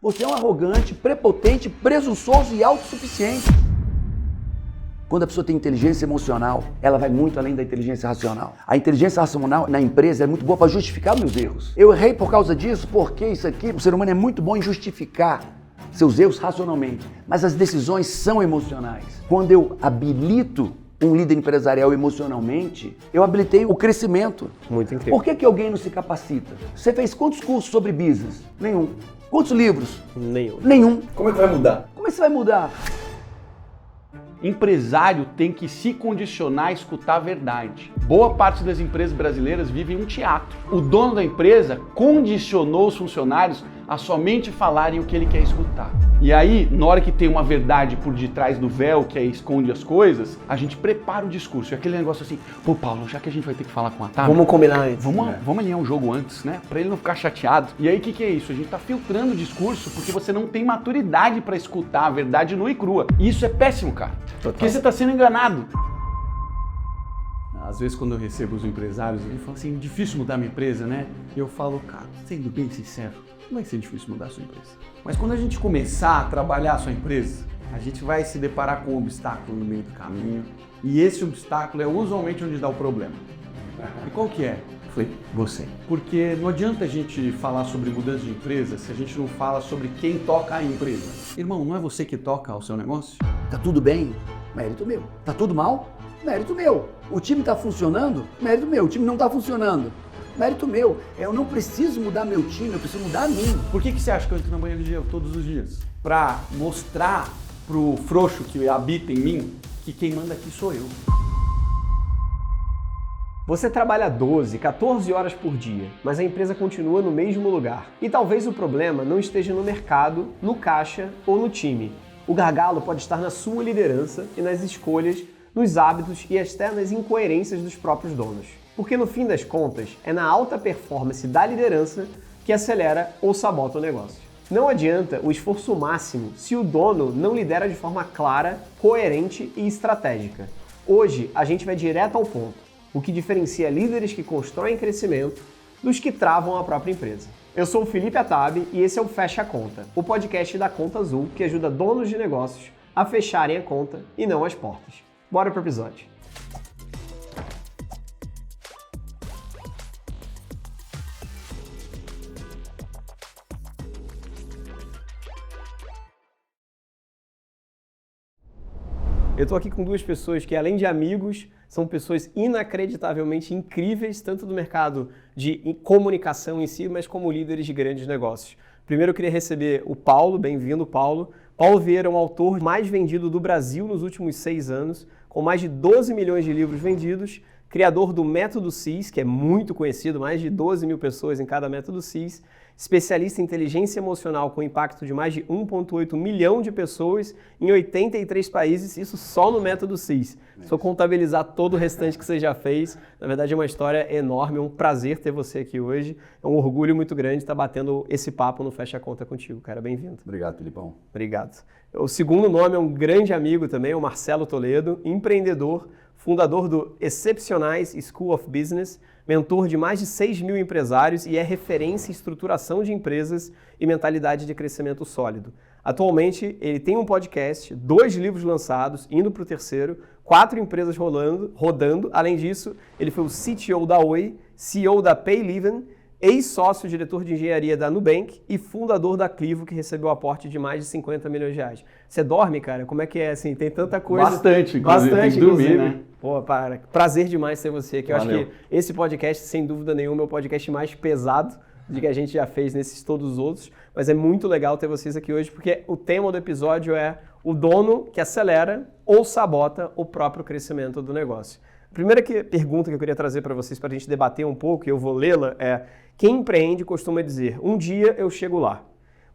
Você é um arrogante, prepotente, presunçoso e autossuficiente. Quando a pessoa tem inteligência emocional, ela vai muito além da inteligência racional. A inteligência racional na empresa é muito boa para justificar meus erros. Eu errei por causa disso, porque isso aqui. O ser humano é muito bom em justificar seus erros racionalmente, mas as decisões são emocionais. Quando eu habilito um líder empresarial emocionalmente, eu habilitei o crescimento. Muito incrível. Por que alguém não se capacita? Você fez quantos cursos sobre business? Nenhum. Quantos livros? Nenhum. Como é que vai mudar? Como é que você vai mudar? Empresário tem que se condicionar a escutar a verdade. Boa parte das empresas brasileiras vivem um teatro. O dono da empresa condicionou os funcionários a somente falarem o que ele quer escutar. E aí, na hora que tem uma verdade por detrás do véu que esconde as coisas, a gente prepara o discurso. É aquele negócio assim, pô, Paulo, já que a gente vai ter que falar com a Tabata, vamos combinar antes. Vamos alinhar um jogo antes, né? Pra ele não ficar chateado. E aí, o que é isso? A gente tá filtrando o discurso porque você não tem maturidade pra escutar a verdade nua e crua. E isso é péssimo, cara. Total. Porque você tá sendo enganado. Às vezes, quando eu recebo os empresários, eles falam assim, difícil mudar minha empresa, né? E eu falo, cara, sendo bem sincero, não vai ser difícil mudar a sua empresa. Mas quando a gente começar a trabalhar a sua empresa, a gente vai se deparar com um obstáculo no meio do caminho. E esse obstáculo é usualmente onde dá o problema. E qual que é? Eu falei, você. Porque não adianta a gente falar sobre mudança de empresa se a gente não fala sobre quem toca a empresa. Irmão, não é você que toca o seu negócio? Tá tudo bem? Mérito meu. Tá tudo mal? Mérito meu. O time tá funcionando? Mérito meu. O time não tá funcionando? Mérito meu. Eu não preciso mudar meu time, eu preciso mudar a mim. Por que você acha que eu entro na banheira de gelo todos os dias? Pra mostrar pro frouxo que habita em mim que quem manda aqui sou eu. Você trabalha 12, 14 horas por dia, mas a empresa continua no mesmo lugar. E talvez o problema não esteja no mercado, no caixa ou no time. O gargalo pode estar na sua liderança e nas escolhas, nos hábitos e externas incoerências dos próprios donos. Porque no fim das contas, é na alta performance da liderança que acelera ou sabota o negócio. Não adianta o esforço máximo se o dono não lidera de forma clara, coerente e estratégica. Hoje, a gente vai direto ao ponto, o que diferencia líderes que constroem crescimento dos que travam a própria empresa. Eu sou o Felipe Atab e esse é o Fecha a Conta, o podcast da Conta Azul que ajuda donos de negócios a fecharem a conta e não as portas. Bora pro episódio. Eu estou aqui com duas pessoas que, além de amigos, são pessoas inacreditavelmente incríveis, tanto do mercado de comunicação em si, mas como líderes de grandes negócios. Primeiro eu queria receber o Paulo, bem-vindo, Paulo. Paulo Vieira é o autor mais vendido do Brasil nos últimos 6 anos, com mais de 12 milhões de livros vendidos, criador do Método CIS, que é muito conhecido, mais de 12 mil pessoas em cada Método CIS, especialista em inteligência emocional com impacto de mais de 1,8 milhão de pessoas em 83 países, isso só no Método CIS. Se eu contabilizar todo o restante que você já fez, na verdade é uma história enorme, é um prazer ter você aqui hoje, é um orgulho muito grande estar batendo esse papo no Fecha a Conta contigo, cara, bem-vindo. Obrigado, Filipão. Obrigado. O segundo nome é um grande amigo também, o Marcelo Toledo, empreendedor, fundador do Excepcionais School of Business, mentor de mais de 6 mil empresários e é referência em estruturação de empresas e mentalidade de crescimento sólido. Atualmente, ele tem um podcast, 2 livros lançados, indo para o 3º, 4 empresas rodando. Além disso, ele foi o CTO da Oi, CEO da Payliven, ex-sócio diretor de engenharia da Nubank e fundador da Clivo, que recebeu aporte de mais de 50 milhões de reais. Você dorme, cara? Como é que é? Assim, tem tanta coisa. Bastante, inclusive. Bastante, tem que dormir, né? Pô, prazer demais ter você aqui. Eu Valeu. acho que esse podcast, sem dúvida nenhuma, é o podcast mais pesado de que a gente já fez nesses todos os outros. Mas é muito legal ter vocês aqui hoje, porque o tema do episódio é o dono que acelera ou sabota o próprio crescimento do negócio. A primeira pergunta que eu queria trazer para vocês, para a gente debater um pouco, e eu vou lê-la, é: quem empreende costuma dizer, um dia eu chego lá.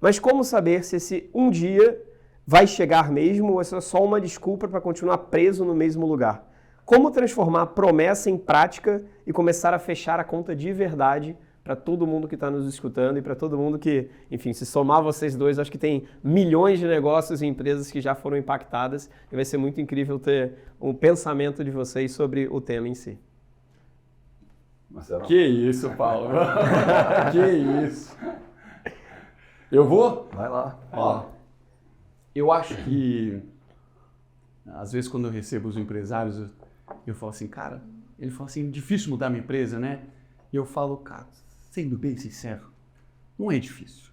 Mas como saber se esse um dia vai chegar mesmo ou isso é só uma desculpa para continuar preso no mesmo lugar? Como transformar a promessa em prática e começar a fechar a conta de verdade para todo mundo que está nos escutando e para todo mundo que, enfim, se somar vocês dois, acho que tem milhões de negócios e empresas que já foram impactadas e vai ser muito incrível ter um pensamento de vocês sobre o tema em si. Marcelo. Que isso, Paulo. Que isso. Eu vou? Vai lá. Ó, eu acho que, às vezes, quando eu recebo os empresários, eu falo assim, cara, ele fala assim, difícil mudar minha empresa, né? E eu falo, cara, sendo bem sincero, não é difícil.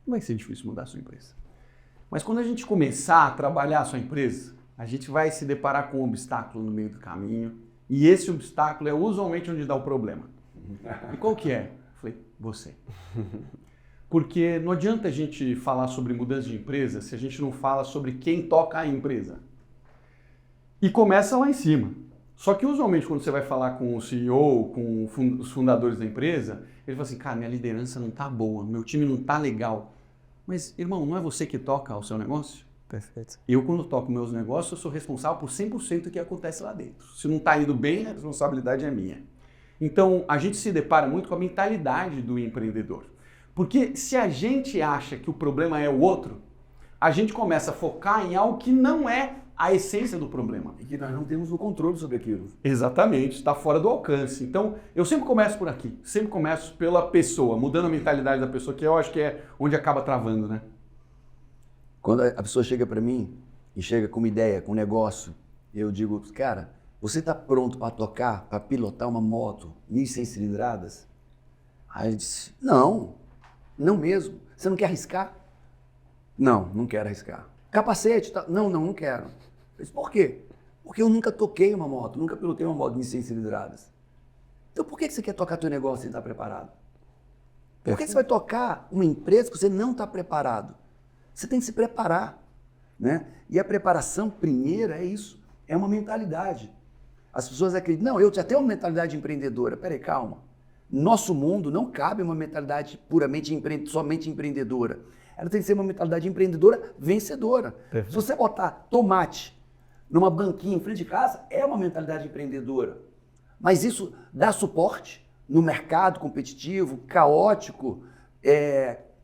Não vai ser difícil mudar a sua empresa. Mas quando a gente começar a trabalhar a sua empresa, a gente vai se deparar com um obstáculo no meio do caminho. E esse obstáculo é usualmente onde dá o problema. E qual que é? Eu falei, você. Porque não adianta a gente falar sobre mudança de empresa se a gente não fala sobre quem toca a empresa. E começa lá em cima. Só que usualmente quando você vai falar com o CEO, com os fundadores da empresa, ele fala assim, cara, minha liderança não tá boa, meu time não tá legal. Mas, irmão, não é você que toca o seu negócio? Perfeito. Eu, quando toco meus negócios, eu sou responsável por 100% do que acontece lá dentro. Se não tá indo bem, a responsabilidade é minha. Então, a gente se depara muito com a mentalidade do empreendedor. Porque se a gente acha que o problema é o outro, a gente começa a focar em algo que não é a essência do problema. E que nós não temos o controle sobre aquilo. Exatamente, está fora do alcance. Então, eu sempre começo por aqui, sempre começo pela pessoa, mudando a mentalidade da pessoa, que eu acho que é onde acaba travando, né? Quando a pessoa chega para mim e chega com uma ideia, com um negócio, eu digo, cara, você está pronto para tocar, para pilotar uma moto 1.100 cilindradas? Aí ele disse, não mesmo. Você não quer arriscar? Não quero arriscar. Capacete? Tá? Não quero. Eu disse, por quê? Porque eu nunca toquei uma moto, nunca pilotei uma moto 1.100 cilindradas. Então por que você quer tocar teu negócio sem estar preparado? Por que você vai tocar uma empresa que você não está preparado? Você tem que se preparar, né? E a preparação primeira é isso, é uma mentalidade. As pessoas acreditam, não, eu já tenho uma mentalidade empreendedora. Peraí, calma. Nosso mundo não cabe uma mentalidade somente empreendedora. Ela tem que ser uma mentalidade empreendedora vencedora. Perfeito. Se você botar tomate numa banquinha em frente de casa, é uma mentalidade empreendedora. Mas isso dá suporte no mercado competitivo, caótico,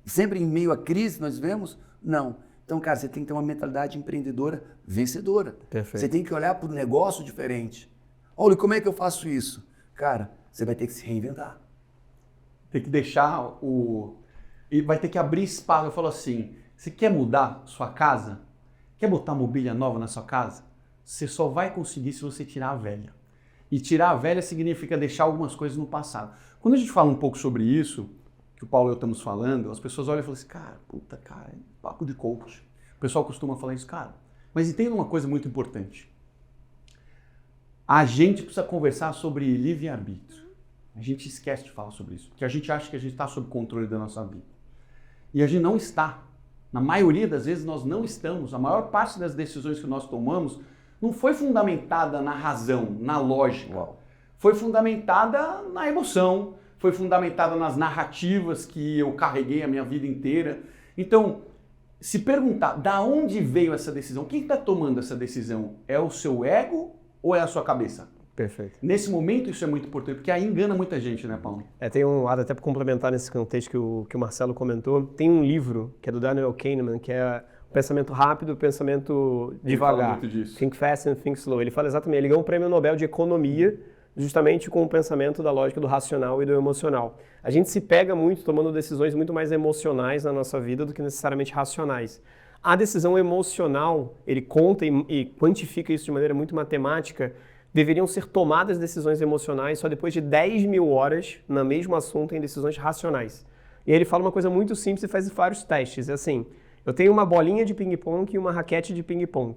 sempre em meio à crise, nós vemos? Não. Então, cara, você tem que ter uma mentalidade empreendedora vencedora. Perfeito. Você tem que olhar para o negócio diferente. Olha, como é que eu faço isso? Cara, você vai ter que se reinventar. Tem que deixar E vai ter que abrir espaço. Eu falo assim, você quer mudar sua casa? Quer botar mobília nova na sua casa? Você só vai conseguir se você tirar a velha. E tirar a velha significa deixar algumas coisas no passado. Quando a gente fala um pouco sobre isso, que o Paulo e eu estamos falando, as pessoas olham e falam assim, cara, é papo de coach. O pessoal costuma falar isso, cara. Mas entenda uma coisa muito importante. A gente precisa conversar sobre livre-arbítrio. A gente esquece de falar sobre isso, porque a gente acha que a gente está sob controle da nossa vida. E a gente não está. Na maioria das vezes nós não estamos. A maior parte das decisões que nós tomamos não foi fundamentada na razão, na lógica. Uau. Foi fundamentada na emoção, foi fundamentada nas narrativas que eu carreguei a minha vida inteira. Então, se perguntar, da onde veio essa decisão? Quem está tomando essa decisão? É o seu ego ou é a sua cabeça? Perfeito. Nesse momento isso é muito importante, porque aí engana muita gente, né, Paulo? Tem até para complementar nesse contexto que o Marcelo comentou, tem um livro que é do Daniel Kahneman, que é o pensamento rápido, o pensamento devagar. Ele fala muito disso. Think fast and think slow. Ele fala exatamente, ele ganhou um prêmio Nobel de Economia justamente com o pensamento da lógica do racional e do emocional. A gente se pega muito tomando decisões muito mais emocionais na nossa vida do que necessariamente racionais. A decisão emocional, ele conta e quantifica isso de maneira muito matemática, deveriam ser tomadas decisões emocionais só depois de 10 mil horas no mesmo assunto em decisões racionais. E ele fala uma coisa muito simples e faz vários testes. É assim, eu tenho uma bolinha de ping-pong e uma raquete de ping-pong.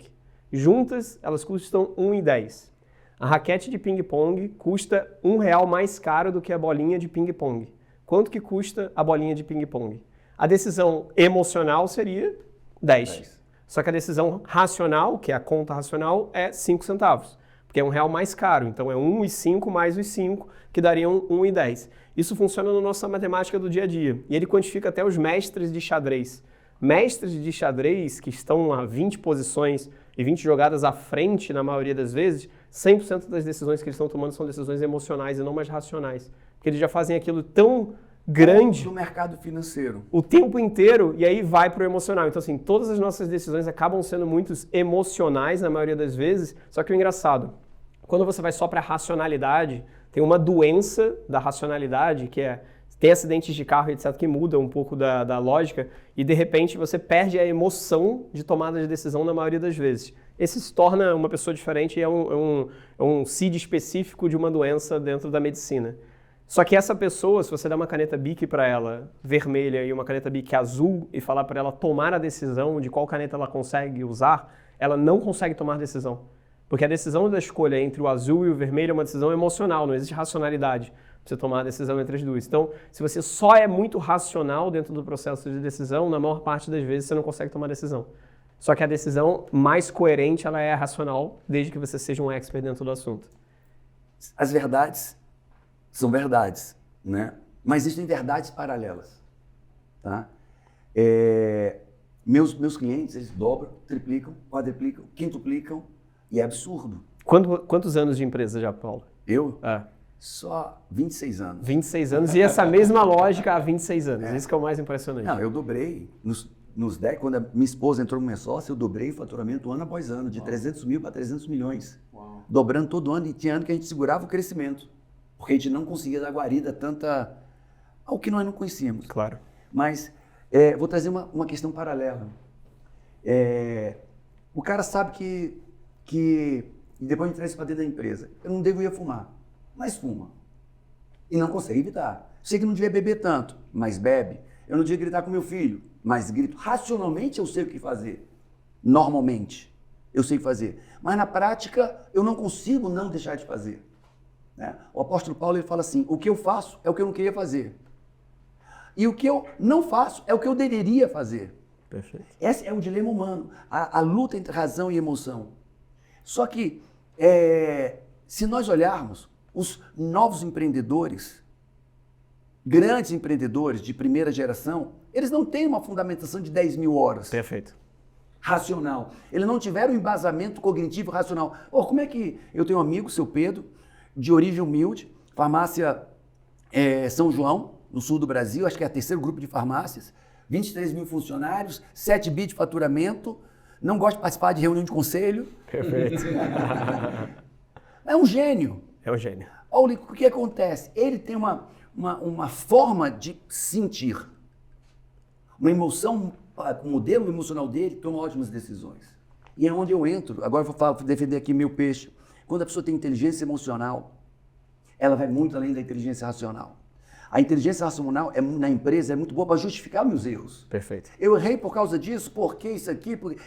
Juntas, elas custam R$1,10. A raquete de ping-pong custa R$1 mais caro do que a bolinha de ping-pong. Quanto que custa a bolinha de ping-pong? A decisão emocional seria 10. Só que a decisão racional, que é a conta racional, é 5 centavos. Porque é R$1 mais caro, então é 1,5 mais os 5, que dariam 1,10. Isso funciona na nossa matemática do dia a dia. E ele quantifica até os mestres de xadrez. Mestres de xadrez que estão a 20 posições e 20 jogadas à frente, na maioria das vezes, 100% das decisões que eles estão tomando são decisões emocionais e não mais racionais. Porque eles já fazem aquilo tão grande no mercado financeiro o tempo inteiro e aí vai para o emocional. Então, assim, todas as nossas decisões acabam sendo muito emocionais na maioria das vezes, só que o engraçado, quando você vai só para a racionalidade, tem uma doença da racionalidade que é Tem acidentes de carro, etc., que mudam um pouco da lógica e, de repente, você perde a emoção de tomada de decisão na maioria das vezes. Esse se torna uma pessoa diferente e é um CID específico de uma doença dentro da medicina. Só que essa pessoa, se você der uma caneta Bic para ela, vermelha, e uma caneta Bic azul, e falar para ela tomar a decisão de qual caneta ela consegue usar, ela não consegue tomar decisão. Porque a decisão da escolha entre o azul e o vermelho é uma decisão emocional, não existe racionalidade para você tomar a decisão entre as duas. Então, se você só é muito racional dentro do processo de decisão, na maior parte das vezes você não consegue tomar decisão. Só que a decisão mais coerente, ela é racional, desde que você seja um expert dentro do assunto. As verdades são verdades, né? Mas existem verdades paralelas, tá? Meus clientes, eles dobram, triplicam, quadriplicam, quintuplicam, e é absurdo. Quantos anos de empresa já, Paulo? Eu? Só 26 anos. 26 anos e essa mesma lógica há 26 anos. Isso que é o mais impressionante. Não, eu dobrei. Nos 10, quando a minha esposa entrou como minha sócia, eu dobrei o faturamento ano após ano, de 300 mil para 300 milhões. Uau. Dobrando todo ano, e tinha ano que a gente segurava o crescimento. Porque a gente não conseguia dar guarida tanta ao que nós não conhecíamos. Claro. Mas vou trazer uma questão paralela. O cara sabe que e depois de entrar isso para dentro da empresa, eu não deveria fumar, mas fuma. E não consegue evitar. Sei que não devia beber tanto, mas bebe. Eu não devia gritar com meu filho, mas grito. Racionalmente eu sei o que fazer. Normalmente eu sei fazer. Mas na prática eu não consigo não deixar de fazer. Né? O apóstolo Paulo ele fala assim, o que eu faço é o que eu não queria fazer. E o que eu não faço é o que eu deveria fazer. Perfeito. Esse é o dilema humano, a luta entre razão e emoção. Só que, se nós olharmos os novos empreendedores, grandes empreendedores de primeira geração, eles não têm uma fundamentação de 10 mil horas. Perfeito. Racional. Eles não tiveram um embasamento cognitivo racional. Como é que... Eu tenho um amigo, seu Pedro, de origem humilde, farmácia São João, no sul do Brasil, acho que é o terceiro grupo de farmácias, 23 mil funcionários, 7 bi de faturamento, não gosta de participar de reunião de conselho. Perfeito. É um gênio. É um gênio. Olha, o que acontece? Ele tem uma forma de sentir, uma emoção, o modelo emocional dele toma ótimas decisões. E é onde eu entro, agora eu vou defender aqui meu peixe. Quando a pessoa tem inteligência emocional, ela vai muito além da inteligência racional. A inteligência racional na empresa é muito boa para justificar meus erros. Perfeito. Eu errei por causa disso, porque isso aqui, porque...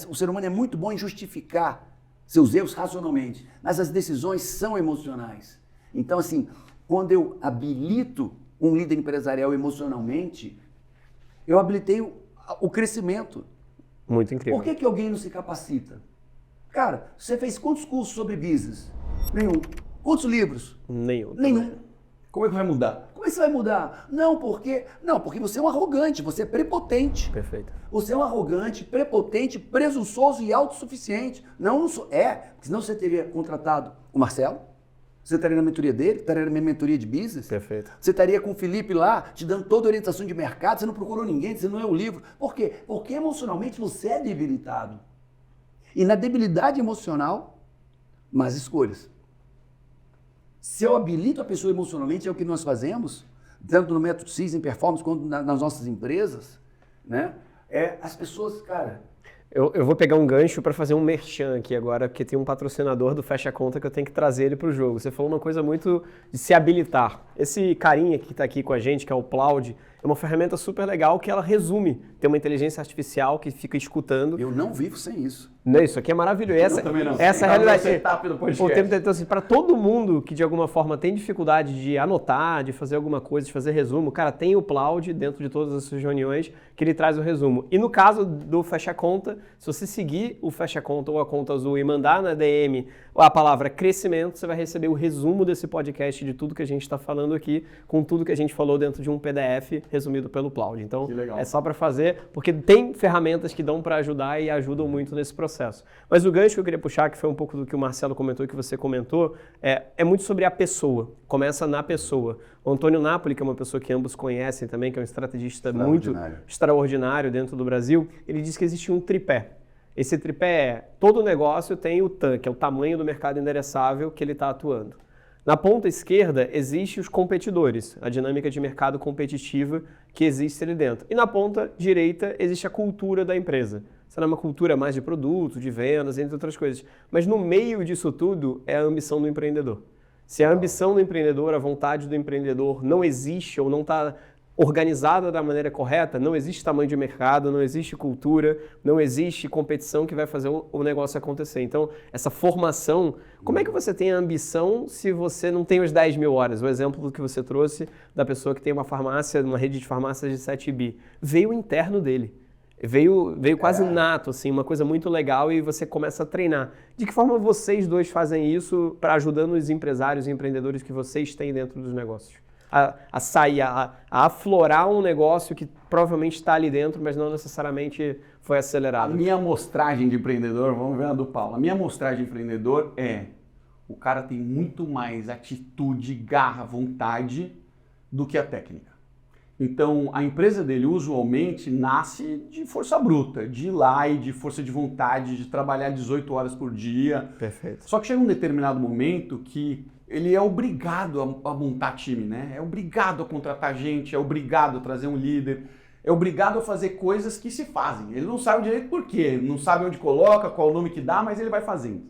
O ser humano é muito bom em justificar seus erros racionalmente, mas as decisões são emocionais. Então, assim, quando eu habilito um líder empresarial emocionalmente, eu habilitei o crescimento. Muito incrível. Por que alguém não se capacita? Cara, você fez quantos cursos sobre business? Nenhum. Quantos livros? Nenhum. Como é que vai mudar? Como é que você vai mudar? Porque você é um arrogante, você é prepotente. Perfeito. Você é um arrogante, prepotente, presunçoso e autossuficiente. Não sou. Senão você teria contratado o Marcelo, você estaria na mentoria dele, estaria na minha mentoria de business. Perfeito. Você estaria com o Felipe lá, te dando toda a orientação de mercado, você não procurou ninguém, você não é o livro. Por quê? Porque emocionalmente você é debilitado. E na debilidade emocional, más escolhas. Se eu habilito a pessoa emocionalmente, é o que nós fazemos, tanto no método CIS, em performance, quanto nas nossas empresas, né? As pessoas, cara... Eu vou pegar um gancho para fazer um merchan aqui agora, porque tem um patrocinador do Fecha Conta que eu tenho que trazer ele para o jogo. Você falou uma coisa muito de se habilitar. Esse carinha que está aqui com a gente, que é o Plaud, é uma ferramenta super legal que ela resume. Tem uma inteligência artificial que fica escutando. Eu não vivo sem isso. Não, isso aqui é maravilhoso. Eu também não. Essa é a realidade. O tempo então, assim, para todo mundo que de alguma forma tem dificuldade de anotar, de fazer alguma coisa, de fazer resumo, cara, tem o Plaud dentro de todas as suas reuniões que ele traz o resumo. E no caso do Fecha Conta, se você seguir o Fecha Conta ou a conta azul e mandar na DM a palavra crescimento, você vai receber o resumo desse podcast de tudo que a gente está falando aqui, com tudo que a gente falou dentro de um PDF resumido pelo Plaud. Então, é só para fazer, porque tem ferramentas que dão para ajudar e ajudam muito nesse processo. Mas o gancho que eu queria puxar, que foi um pouco do que o Marcelo comentou e que você comentou, é muito sobre a pessoa. Começa na pessoa. O Antônio Napoli, que é uma pessoa que ambos conhecem também, que é um estrategista muito extraordinário dentro do Brasil, ele diz que existe um tripé. Esse tripé todo negócio tem o TAM, que é o tamanho do mercado endereçável que ele está atuando. Na ponta esquerda existe os competidores, a dinâmica de mercado competitiva que existe ali dentro. E na ponta direita existe a cultura da empresa. Será uma cultura mais de produto, de vendas, entre outras coisas. Mas no meio disso tudo é a ambição do empreendedor. Se a ambição do empreendedor, a vontade do empreendedor não existe ou não está organizada da maneira correta, não existe tamanho de mercado, não existe cultura, não existe competição que vai fazer o negócio acontecer. Então, essa formação, como é que você tem a ambição se você não tem os 10 mil horas? O exemplo que você trouxe da pessoa que tem uma farmácia, uma rede de farmácias de 7 bi, veio interno dele. Veio quase nato, assim, uma coisa muito legal e você começa a treinar. De que forma vocês dois fazem isso para ajudando os empresários e empreendedores que vocês têm dentro dos negócios? A sair, a aflorar um negócio que provavelmente está ali dentro, mas não necessariamente foi acelerado. A minha amostragem de empreendedor, vamos ver a do Paulo. A minha amostragem de empreendedor o cara tem muito mais atitude, garra, vontade do que a técnica. Então, a empresa dele usualmente nasce de força bruta, de ir lá e de força de vontade, de trabalhar 18 horas por dia. Perfeito. Só que chega um determinado momento que ele é obrigado a montar time, né? É obrigado a contratar gente, é obrigado a trazer um líder, é obrigado a fazer coisas que se fazem. Ele não sabe direito por quê, não sabe onde coloca, qual o nome que dá, mas ele vai fazendo.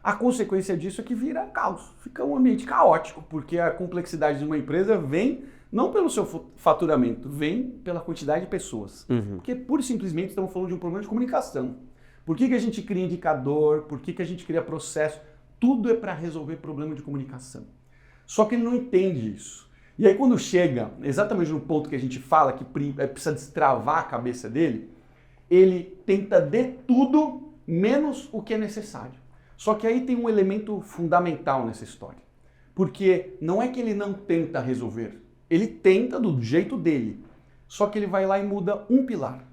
A consequência disso é que vira caos, fica um ambiente caótico, porque a complexidade de uma empresa vem não pelo seu faturamento, vem pela quantidade de pessoas. Porque pura e simplesmente estamos falando de um problema de comunicação. Por que a gente cria indicador, por que a gente cria processo? Tudo é para resolver problema de comunicação. Só que ele não entende isso. E aí quando chega exatamente no ponto que a gente fala, que precisa destravar a cabeça dele, ele tenta de tudo menos o que é necessário. Só que aí tem um elemento fundamental nessa história. Porque não é que ele não tenta resolver, ele tenta do jeito dele. Só que ele vai lá e muda um pilar.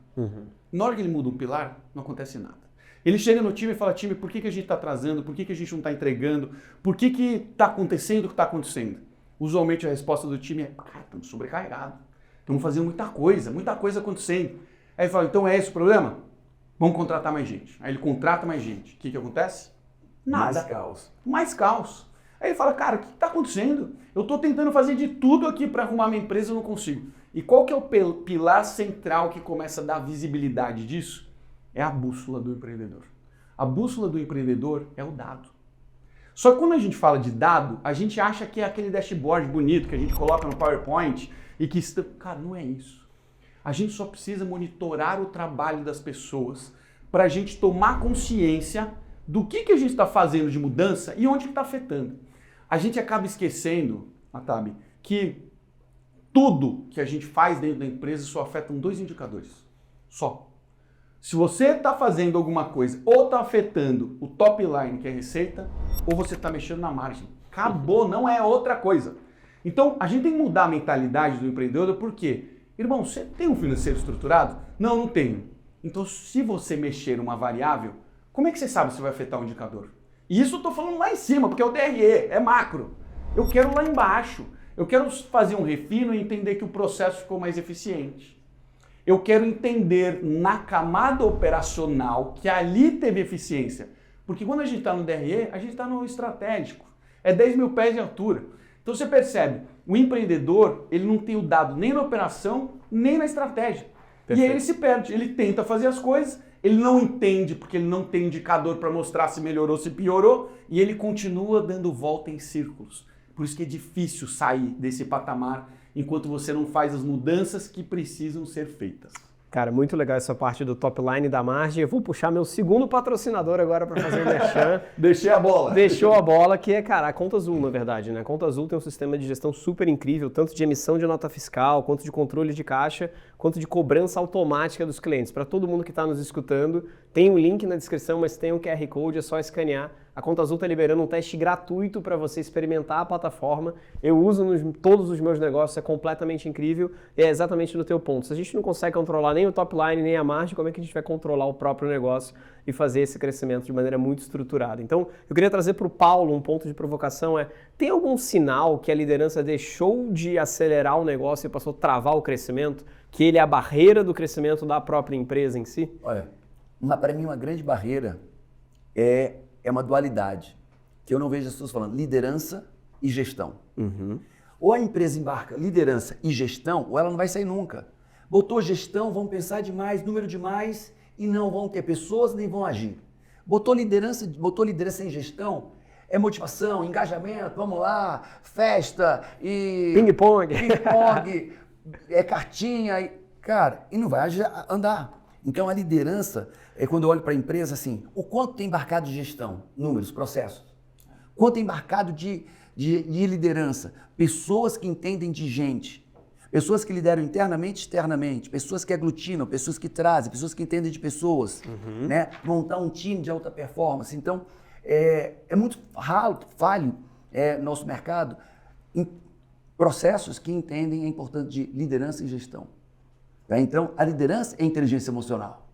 Na hora que ele muda um pilar, não acontece nada. Ele chega no time e fala, time, por que a gente está atrasando? Por que a gente não está entregando? Por que está acontecendo o que está acontecendo? Usualmente a resposta do time é, cara, estamos sobrecarregados. Estamos fazendo muita coisa acontecendo. Aí ele fala, então é esse o problema? Vamos contratar mais gente. Aí ele contrata mais gente. O que acontece? Nada. Mais caos. Mais caos. Aí ele fala, cara, o que está acontecendo? Eu estou tentando fazer de tudo aqui para arrumar minha empresa e não consigo. E qual que é o pilar central que começa a dar visibilidade disso? É a bússola do empreendedor. A bússola do empreendedor é o dado. Só que quando a gente fala de dado, a gente acha que é aquele dashboard bonito que a gente coloca no PowerPoint e que... Cara, não é isso. A gente só precisa monitorar o trabalho das pessoas para a gente tomar consciência do que a gente está fazendo de mudança e onde que está afetando. A gente acaba esquecendo, Atabi, que tudo que a gente faz dentro da empresa só afeta 2 indicadores. Só. Se você está fazendo alguma coisa ou está afetando o top line, que é a receita, ou você está mexendo na margem. Acabou, não é outra coisa. Então, a gente tem que mudar a mentalidade do empreendedor, por quê? Irmão, você tem um financeiro estruturado? Não, não tenho. Então, se você mexer uma variável, como é que você sabe se vai afetar o indicador? E isso eu estou falando lá em cima, porque é o DRE, é macro. Eu quero lá embaixo. Eu quero fazer um refino e entender que o processo ficou mais eficiente. Eu quero entender na camada operacional que ali teve eficiência. Porque quando a gente está no DRE, a gente está no estratégico. É 10 mil pés de altura. Então você percebe, o empreendedor, ele não tem o dado nem na operação, nem na estratégia. Perfeito. E aí ele se perde, ele tenta fazer as coisas, ele não entende porque ele não tem indicador para mostrar se melhorou, se piorou, e ele continua dando volta em círculos. Por isso que é difícil sair desse patamar enquanto você não faz as mudanças que precisam ser feitas. Cara, muito legal essa parte do top line da margem. Eu vou puxar meu segundo patrocinador agora para fazer o merchan. Deixei a bola. Deixou a bola, que é, cara, a Conta Azul, na verdade, né? A Conta Azul tem um sistema de gestão super incrível, tanto de emissão de nota fiscal, quanto de controle de caixa, quanto de cobrança automática dos clientes. Para todo mundo que está nos escutando, tem um link na descrição, mas tem um QR Code, é só escanear. A Conta Azul está liberando um teste gratuito para você experimentar a plataforma. Eu uso todos os meus negócios, é completamente incrível e é exatamente no teu ponto. Se a gente não consegue controlar nem o top line, nem a margem, como é que a gente vai controlar o próprio negócio e fazer esse crescimento de maneira muito estruturada? Então, eu queria trazer para o Paulo um ponto de provocação, tem algum sinal que a liderança deixou de acelerar o negócio e passou a travar o crescimento? Que ele é a barreira do crescimento da própria empresa em si? Olha, para mim uma grande barreira é uma dualidade, que eu não vejo as pessoas falando liderança e gestão. Uhum. Ou a empresa embarca liderança e gestão, ou ela não vai sair nunca. Botou gestão, vão pensar demais, número demais, e não vão ter pessoas nem vão agir. Botou liderança em gestão, é motivação, engajamento, vamos lá, festa e... Ping-pong. Ping-pong, é cartinha, cara, e não vai andar. Então a liderança, é quando eu olho para a empresa assim, o quanto tem embarcado de gestão, números, processos. Quanto tem embarcado de liderança, pessoas que entendem de gente, pessoas que lideram internamente e externamente, pessoas que aglutinam, pessoas que trazem, pessoas que entendem de pessoas, né? Montar um time de alta performance. Então, é muito falho nosso mercado em processos que entendem a importância de liderança e gestão. Tá? Então, a liderança é inteligência emocional.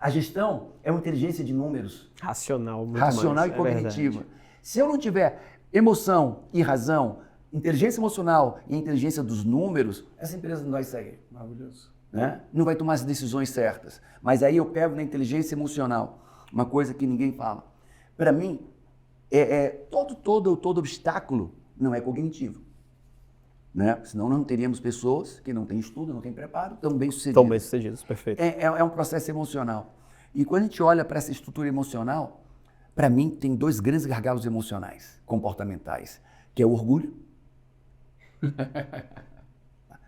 A gestão é uma inteligência de números. Racional, muito Racional mais, e cognitiva. Se eu não tiver emoção e razão, inteligência emocional e a inteligência dos números, essa empresa não vai sair. Maravilhoso. Né? Não vai tomar as decisões certas. Mas aí eu pego na inteligência emocional, uma coisa que ninguém fala. Para mim, todo obstáculo não é cognitivo. Né? Senão não teríamos pessoas que não têm estudo, não têm preparo, tão bem-sucedidas. Tão bem-sucedidas, perfeito. É um processo emocional. E quando a gente olha para essa estrutura emocional, para mim tem dois grandes gargalos emocionais, comportamentais, que é o orgulho.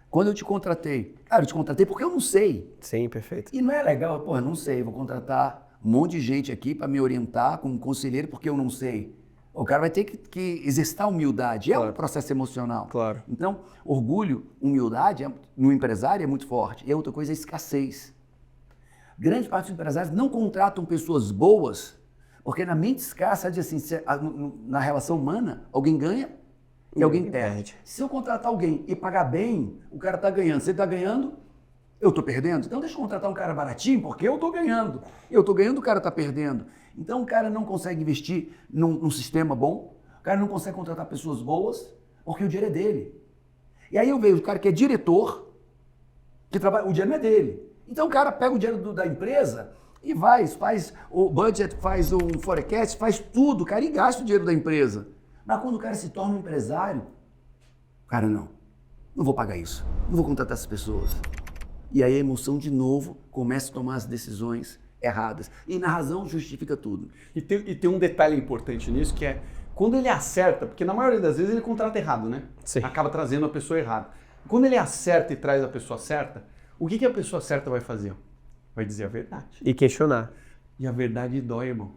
Quando eu te contratei, cara, eu te contratei porque eu não sei. Sim, perfeito. E não é legal, pô, eu não sei, vou contratar um monte de gente aqui para me orientar como conselheiro porque eu não sei. O cara vai ter que exercitar humildade, Claro. é um processo emocional. Claro. Então, orgulho, humildade no empresário é muito forte. E a outra coisa é escassez. Grande parte dos empresários não contratam pessoas boas, porque na mente escassa, diz assim, na relação humana, alguém ganha e alguém perde. Se eu contratar alguém e pagar bem, o cara está ganhando. Se ele está ganhando, eu estou perdendo. Então deixa eu contratar um cara baratinho, porque eu estou ganhando. Eu estou ganhando, o cara está perdendo. Então o cara não consegue investir num sistema bom, o cara não consegue contratar pessoas boas, porque o dinheiro é dele. E aí eu vejo o cara que é diretor, que trabalha, o dinheiro não é dele. Então o cara pega o dinheiro da empresa e faz o budget, faz um forecast, faz tudo, cara, e gasta o dinheiro da empresa. Mas quando o cara se torna um empresário, cara, não vou pagar isso, não vou contratar essas pessoas. E aí a emoção de novo começa a tomar as decisões erradas. E na razão justifica tudo. E tem um detalhe importante nisso, que é quando ele acerta, porque na maioria das vezes ele contrata errado, né? Sim. Acaba trazendo a pessoa errada. Quando ele acerta e traz a pessoa certa, o que a pessoa certa vai fazer? Vai dizer a verdade. E questionar. E a verdade dói, irmão.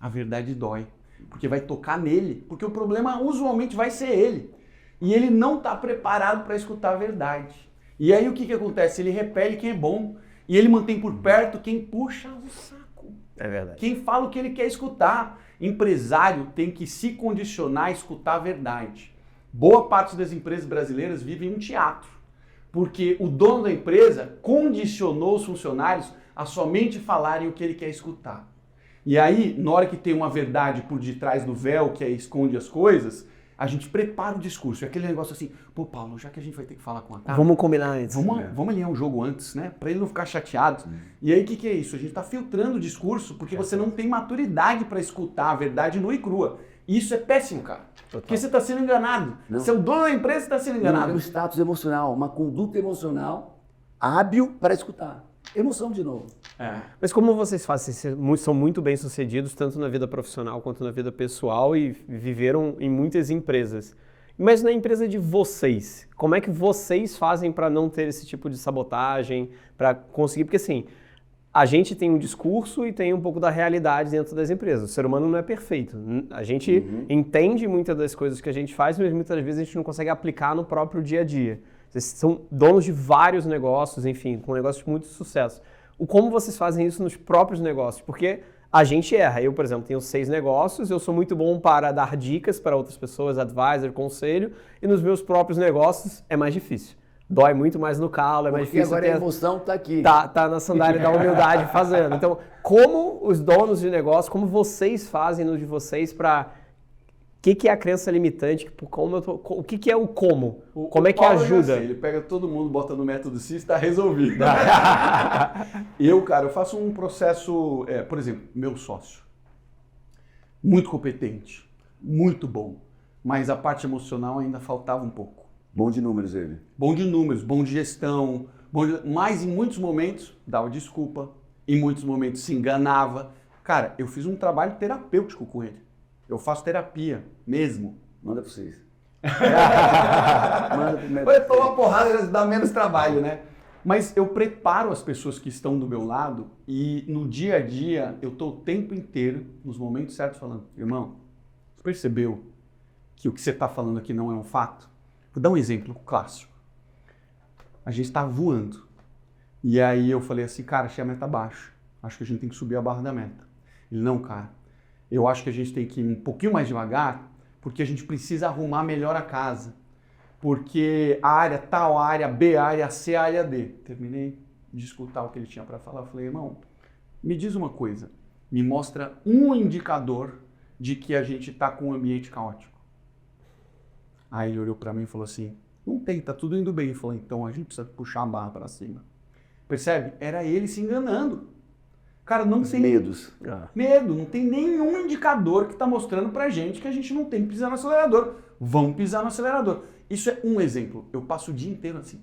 A verdade dói. Porque vai tocar nele. Porque o problema usualmente vai ser ele. E ele não está preparado para escutar a verdade. E aí o que acontece? Ele repele quem é bom. E ele mantém por perto quem puxa o saco. É verdade. Quem fala o que ele quer escutar. Empresário tem que se condicionar a escutar a verdade. Boa parte das empresas brasileiras vivem um teatro. Porque o dono da empresa condicionou os funcionários a somente falarem o que ele quer escutar. E aí, na hora que tem uma verdade por detrás do véu que esconde as coisas, a gente prepara o discurso. É aquele negócio assim, pô, Paulo, já que a gente vai ter que falar com a Tata, Vamos combinar antes. vamos alinhar o jogo antes, né? Pra ele não ficar chateado. E aí, o que é isso? A gente tá filtrando o discurso porque você não tem maturidade para escutar a verdade nua e crua. E isso é péssimo, cara. Porque você tá sendo enganado. Não. Você é o dono da empresa e está sendo Não é enganado. um status emocional, uma conduta emocional hábil para escutar. Emoção de novo. Mas como vocês fazem? Vocês são muito bem sucedidos, tanto na vida profissional quanto na vida pessoal e viveram em muitas empresas. Mas na empresa de vocês, como é que vocês fazem para não ter esse tipo de sabotagem, para conseguir? Porque assim, a gente tem um discurso e tem um pouco da realidade dentro das empresas. O ser humano não é perfeito. A gente entende muitas das coisas que a gente faz, mas muitas vezes a gente não consegue aplicar no próprio dia a dia. Vocês são donos de vários negócios, enfim, com negócios de muito sucesso. Como vocês fazem isso nos próprios negócios? Porque a gente erra. Eu, por exemplo, tenho 6 negócios, eu sou muito bom para dar dicas para outras pessoas, advisor, conselho, e nos meus próprios negócios é mais difícil. Dói muito mais no calo, é mais Porque difícil. agora a emoção está aqui. Tá na sandália da humildade fazendo. Então, como os donos de negócio, como vocês fazem no de vocês para... O que é a crença limitante? O que é o como? Como é que Paulo ajuda? Ele pega todo mundo, bota no método CIS e está resolvido. Eu faço um processo, por exemplo, meu sócio. Muito competente, muito bom. mas a parte emocional ainda faltava um pouco. Bom de números ele. Bom de números, bom de gestão, mas em muitos momentos dava desculpa, em muitos momentos se enganava. Cara, eu fiz um trabalho terapêutico com ele. Eu faço terapia mesmo. Manda pra vocês. Manda primeiro. Vai tomar uma porrada, dá menos trabalho, né? Mas eu preparo as pessoas que estão do meu lado e no dia a dia eu tô o tempo inteiro, nos momentos certos, falando, irmão, você percebeu que o que você está falando aqui não é um fato? Vou dar um exemplo clássico. A gente estava voando. E aí eu falei assim, cara, achei a meta baixa. Acho que a gente tem que subir a barra da meta. Ele, não, cara, eu acho que a gente tem que ir um pouquinho mais devagar, porque a gente precisa arrumar melhor a casa. Porque a área tal, a área B, a área C, a área D. Terminei de escutar o que ele tinha para falar. Eu falei, irmão, me diz uma coisa. Me mostra um indicador de que a gente está com um ambiente caótico. Aí ele olhou para mim e falou assim, não tem, tá tudo indo bem. Ele falou, então a gente precisa puxar a barra para cima. Percebe? Era ele se enganando. Cara, não tem... Medos. Medo, não tem nenhum indicador que está mostrando pra gente que a gente não tem que pisar no acelerador. Vamos pisar no acelerador. Isso é um exemplo. Eu passo o dia inteiro assim.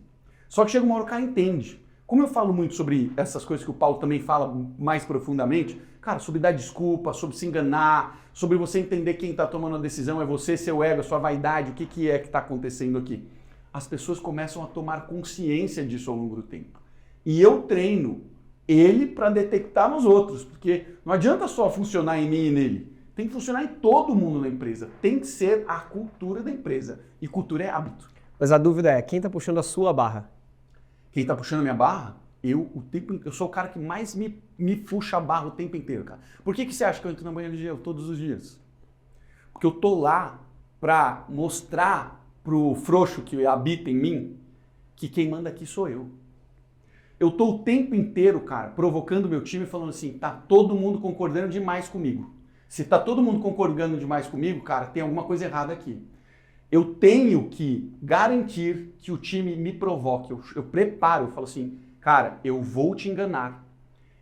Só que chega uma hora que o cara entende. Como eu falo muito sobre essas coisas que o Paulo também fala mais profundamente, cara, sobre dar desculpa, sobre se enganar, sobre você entender quem está tomando a decisão é você, seu ego, a sua vaidade, o que é que está acontecendo aqui. As pessoas começam a tomar consciência disso ao longo do tempo. E eu treino ele para detectar nos outros, porque não adianta só funcionar em mim e nele. Tem que funcionar em todo mundo na empresa. Tem que ser a cultura da empresa. E cultura é hábito. Mas a dúvida é, quem está puxando a sua barra? Quem está puxando a minha barra? Eu sou o cara que mais me puxa a barra o tempo inteiro, cara. Por que você acha que eu entro na banheira de gelo todos os dias? Porque eu tô lá para mostrar pro frouxo que habita em mim que quem manda aqui sou eu. Eu tô o tempo inteiro, cara, provocando meu time falando assim, tá todo mundo concordando demais comigo. Se tá todo mundo concordando demais comigo, cara, tem alguma coisa errada aqui. Eu tenho que garantir que o time me provoque. Eu preparo, eu falo assim, cara, eu vou te enganar.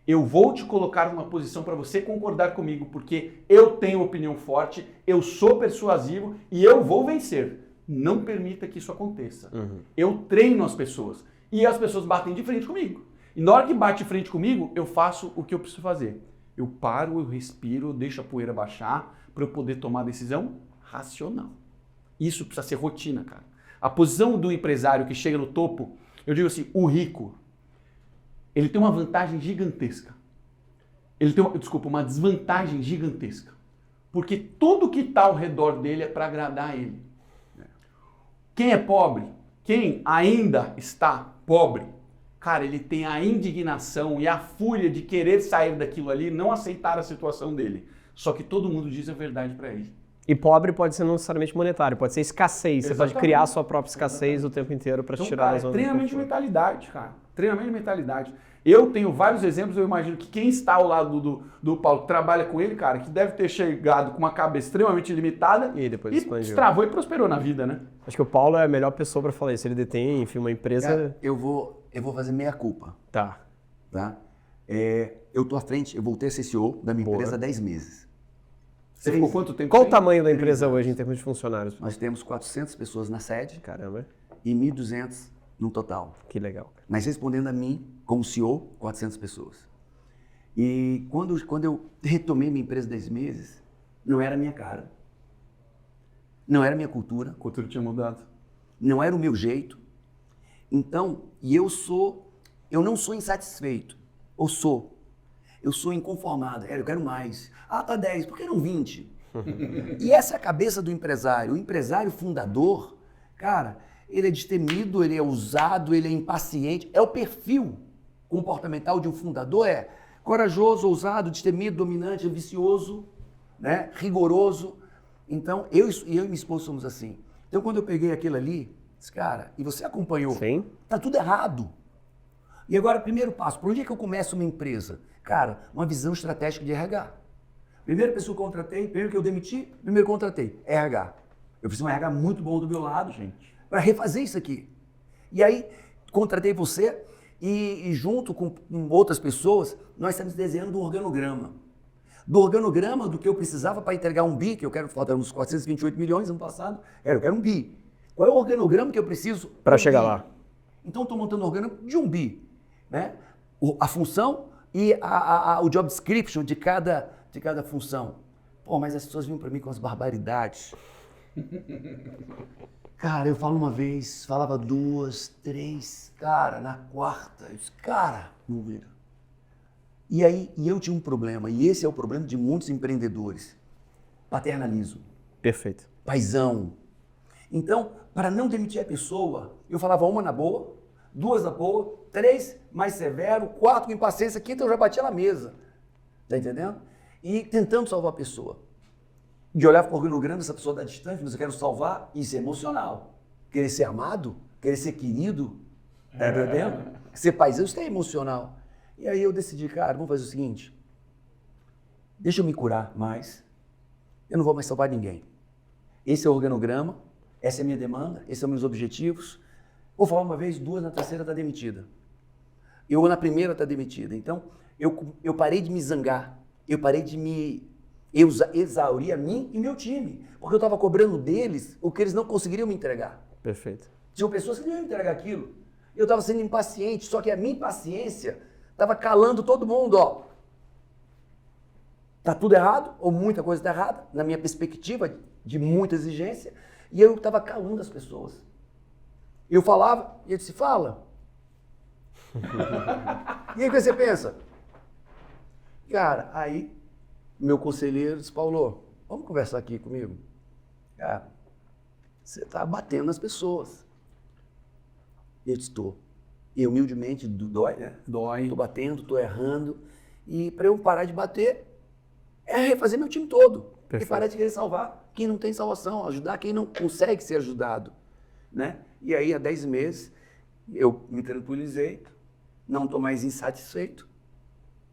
Eu vou te colocar numa posição para você concordar comigo, porque eu tenho opinião forte, eu sou persuasivo e eu vou vencer. Não permita que isso aconteça. Eu treino as pessoas e as pessoas batem de frente comigo. E na hora que bate de frente comigo, eu faço o que eu preciso fazer. Eu paro, eu respiro, eu deixo a poeira baixar para eu poder tomar a decisão racional. Isso precisa ser rotina, cara. A posição do empresário que chega no topo, eu digo assim, o rico, ele tem uma vantagem gigantesca. Ele tem, uma desvantagem gigantesca. Porque tudo que está ao redor dele é para agradar a ele. Quem é pobre, quem ainda está pobre, cara, ele tem a indignação e a fúria de querer sair daquilo ali, não aceitar a situação dele. Só que todo mundo diz a verdade para ele. E pobre pode ser não necessariamente monetário, pode ser escassez. Você Exatamente. pode criar a sua própria escassez o tempo inteiro para te tirar cara, da zona. Treinamento de mentalidade, cara. Treinamento de mentalidade. Eu tenho vários exemplos, eu imagino que quem está ao lado do Paulo, que trabalha com ele, cara, que deve ter chegado com uma cabeça extremamente limitada E depois expandiu. destravou e prosperou na vida, né? Acho que o Paulo é a melhor pessoa para falar isso. Ele detém, enfim, uma empresa... Cara, eu vou fazer meia culpa, Tá. tá? Eu tô à frente, eu voltei a ser CEO da minha Boa. empresa há 10 meses. Você ficou quanto tempo? Qual o sem? tamanho da empresa hoje em termos de funcionários? Nós temos 400 pessoas na sede Caramba, e 1.200 no total. que legal. Mas respondendo a mim, como CEO, 400 pessoas. E quando eu retomei minha empresa 10 meses, não era a minha cara. Não era a minha cultura. A cultura tinha mudado. Não era o meu jeito. Então, eu não sou insatisfeito. Eu sou inconformado. Eu quero mais. Ah, tá 10, por que não 20? E essa é a cabeça do empresário. O empresário fundador, cara, ele é destemido, ele é ousado, ele é impaciente. É o perfil comportamental de um fundador, é corajoso, ousado, destemido, dominante, ambicioso, né? Rigoroso. Então, eu e minha esposa somos assim. Então, quando eu peguei aquilo ali, disse, cara, e você acompanhou, Sim. tá tudo errado. E agora, primeiro passo, por onde é que eu começo uma empresa? Cara, uma visão estratégica de RH. Primeira pessoa que eu contratei, primeiro que eu demiti, primeiro que eu contratei, RH. Eu preciso de um RH muito bom do meu lado, gente, para refazer isso aqui. E aí, contratei você e junto com outras pessoas, nós estamos desenhando um organograma. do organograma do que eu precisava para entregar um bi, que eu quero faltar uns 428 milhões ano passado, eu quero um bi. Qual é o organograma que eu preciso para chegar lá? Então, estou montando um organograma de um bi, né? A função e o job description de cada função. Pô, mas as pessoas vinham para mim com as barbaridades. Cara, eu falo uma vez, falava 2, 3, cara, na quarta, eu disse, cara, não vira. E aí, eu tinha um problema, e esse é o problema de muitos empreendedores. Paternalismo. Perfeito. Paizão. Então, para não demitir a pessoa, eu falava uma na boa, 2 na boa, 3 mais severo, 4 com impaciência, 5 eu já batia na mesa. Tá entendendo? E tentando salvar a pessoa. De olhar para o organograma dessa pessoa da distância, mas eu quero salvar, isso é emocional. Querer ser amado, querer ser querido, tá entendendo? Ser paizão, isso é emocional. E aí eu decidi, cara, vamos fazer o seguinte, deixa eu me curar mais, eu não vou mais salvar ninguém. Esse é o organograma, essa é a minha demanda, esses são meus objetivos. Vou falar uma vez, 2, na terceira está demitida. Eu na primeira está demitida. Então, eu parei de me zangar, eu parei de me exaurir a mim e meu time, porque eu estava cobrando deles o que eles não conseguiriam me entregar. Perfeito. Tinham pessoas que não iam entregar aquilo. Eu estava sendo impaciente, só que a minha impaciência estava calando todo mundo, ó. Tá tudo errado, ou muita coisa está errada, na minha perspectiva de muita exigência, e eu estava calando as pessoas. Eu falava, e ele disse, fala. E aí o que você pensa? Cara, aí meu conselheiro disse, Paulo, vamos conversar aqui comigo? Cara, você está batendo nas pessoas. Eu disse, estou. E humildemente, dói, né? Dói. Estou batendo, estou errando. E para eu parar de bater, é refazer meu time todo. Perfeito. E parar de querer salvar quem não tem salvação, ajudar quem não consegue ser ajudado. Né? E aí, há 10 meses, eu me tranquilizei, não estou mais insatisfeito,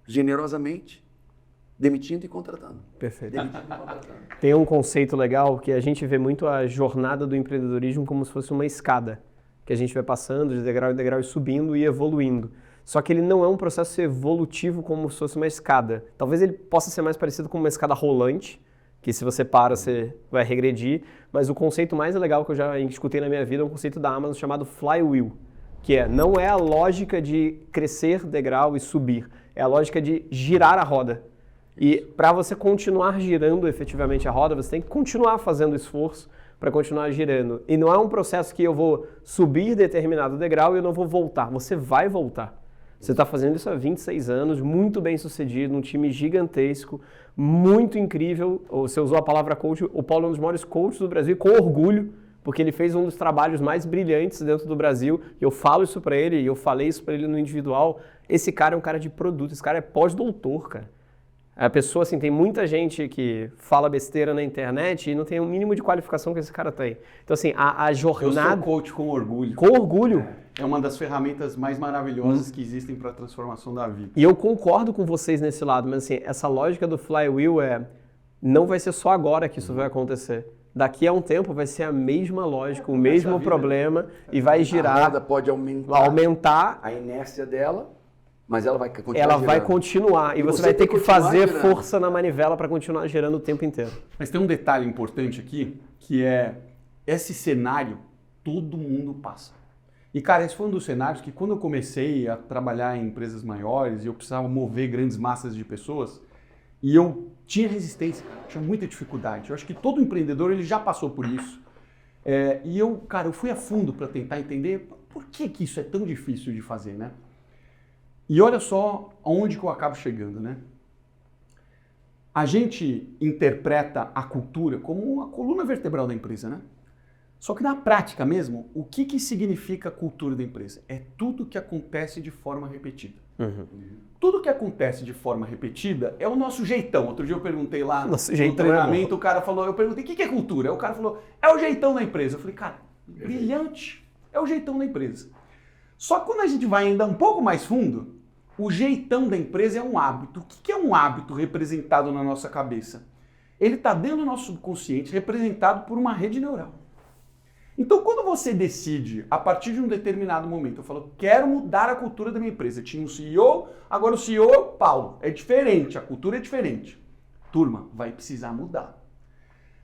generosamente, demitindo e contratando. Perfeito. Demitindo e contratando. Tem um conceito legal que a gente vê muito a jornada do empreendedorismo como se fosse uma escada, que a gente vai passando de degrau em degrau e subindo e evoluindo. Só que ele não é um processo evolutivo como se fosse uma escada. Talvez ele possa ser mais parecido com uma escada rolante, que se você para, você vai regredir, mas o conceito mais legal que eu já escutei na minha vida é um conceito da Amazon chamado flywheel, que não é a lógica de crescer degrau e subir, é a lógica de girar a roda. E para você continuar girando efetivamente a roda, você tem que continuar fazendo esforço para continuar girando. E não é um processo que eu vou subir determinado degrau e eu não vou voltar, você vai voltar. Você está fazendo isso há 26 anos, muito bem sucedido, um time gigantesco, muito incrível. Você usou a palavra coach, o Paulo é um dos maiores coaches do Brasil, com orgulho, porque ele fez um dos trabalhos mais brilhantes dentro do Brasil. Eu falo isso para ele, e eu falei isso para ele no individual. Esse cara é um cara de produto, esse cara é pós-doutor, cara. A pessoa, assim, tem muita gente que fala besteira na internet e não tem o mínimo de qualificação que esse cara tem. Então, assim, a jornada... Eu sou coach com orgulho. Com orgulho. É uma das ferramentas mais maravilhosas que existem para a transformação da vida. E eu concordo com vocês nesse lado, mas assim, essa lógica do flywheel não vai ser só agora que isso vai acontecer. Daqui a um tempo vai ser a mesma lógica, o mesmo problema e vai girar. A roda pode aumentar a inércia dela, mas ela vai continuar ela girando. vai continuar e você vai ter que fazer força na manivela para continuar girando o tempo inteiro. Mas tem um detalhe importante aqui, que é esse cenário todo mundo passa. E, cara, esse foi um dos cenários que quando eu comecei a trabalhar em empresas maiores e eu precisava mover grandes massas de pessoas, e eu tinha resistência, cara, tinha muita dificuldade. Eu acho que todo empreendedor ele já passou por isso. E eu fui a fundo para tentar entender por que isso é tão difícil de fazer, né? E olha só aonde que eu acabo chegando, né? A gente interpreta a cultura como a coluna vertebral da empresa, né? Só que na prática mesmo, o que significa a cultura da empresa? É tudo que acontece de forma repetida. Uhum. Tudo que acontece de forma repetida é o nosso jeitão. Outro dia eu perguntei lá no jeitão treinamento, o cara falou, eu perguntei, o que é cultura? Aí o cara falou, é o jeitão da empresa. Eu falei, cara, brilhante, é o jeitão da empresa. Só que quando a gente vai ainda um pouco mais fundo, o jeitão da empresa é um hábito. O que é um hábito representado na nossa cabeça? Ele está dentro do nosso subconsciente, representado por uma rede neural. Então, quando você decide, a partir de um determinado momento, eu falo, quero mudar a cultura da minha empresa. Tinha um CEO, agora o CEO é o Paulo. É diferente, a cultura é diferente. turma, vai precisar mudar.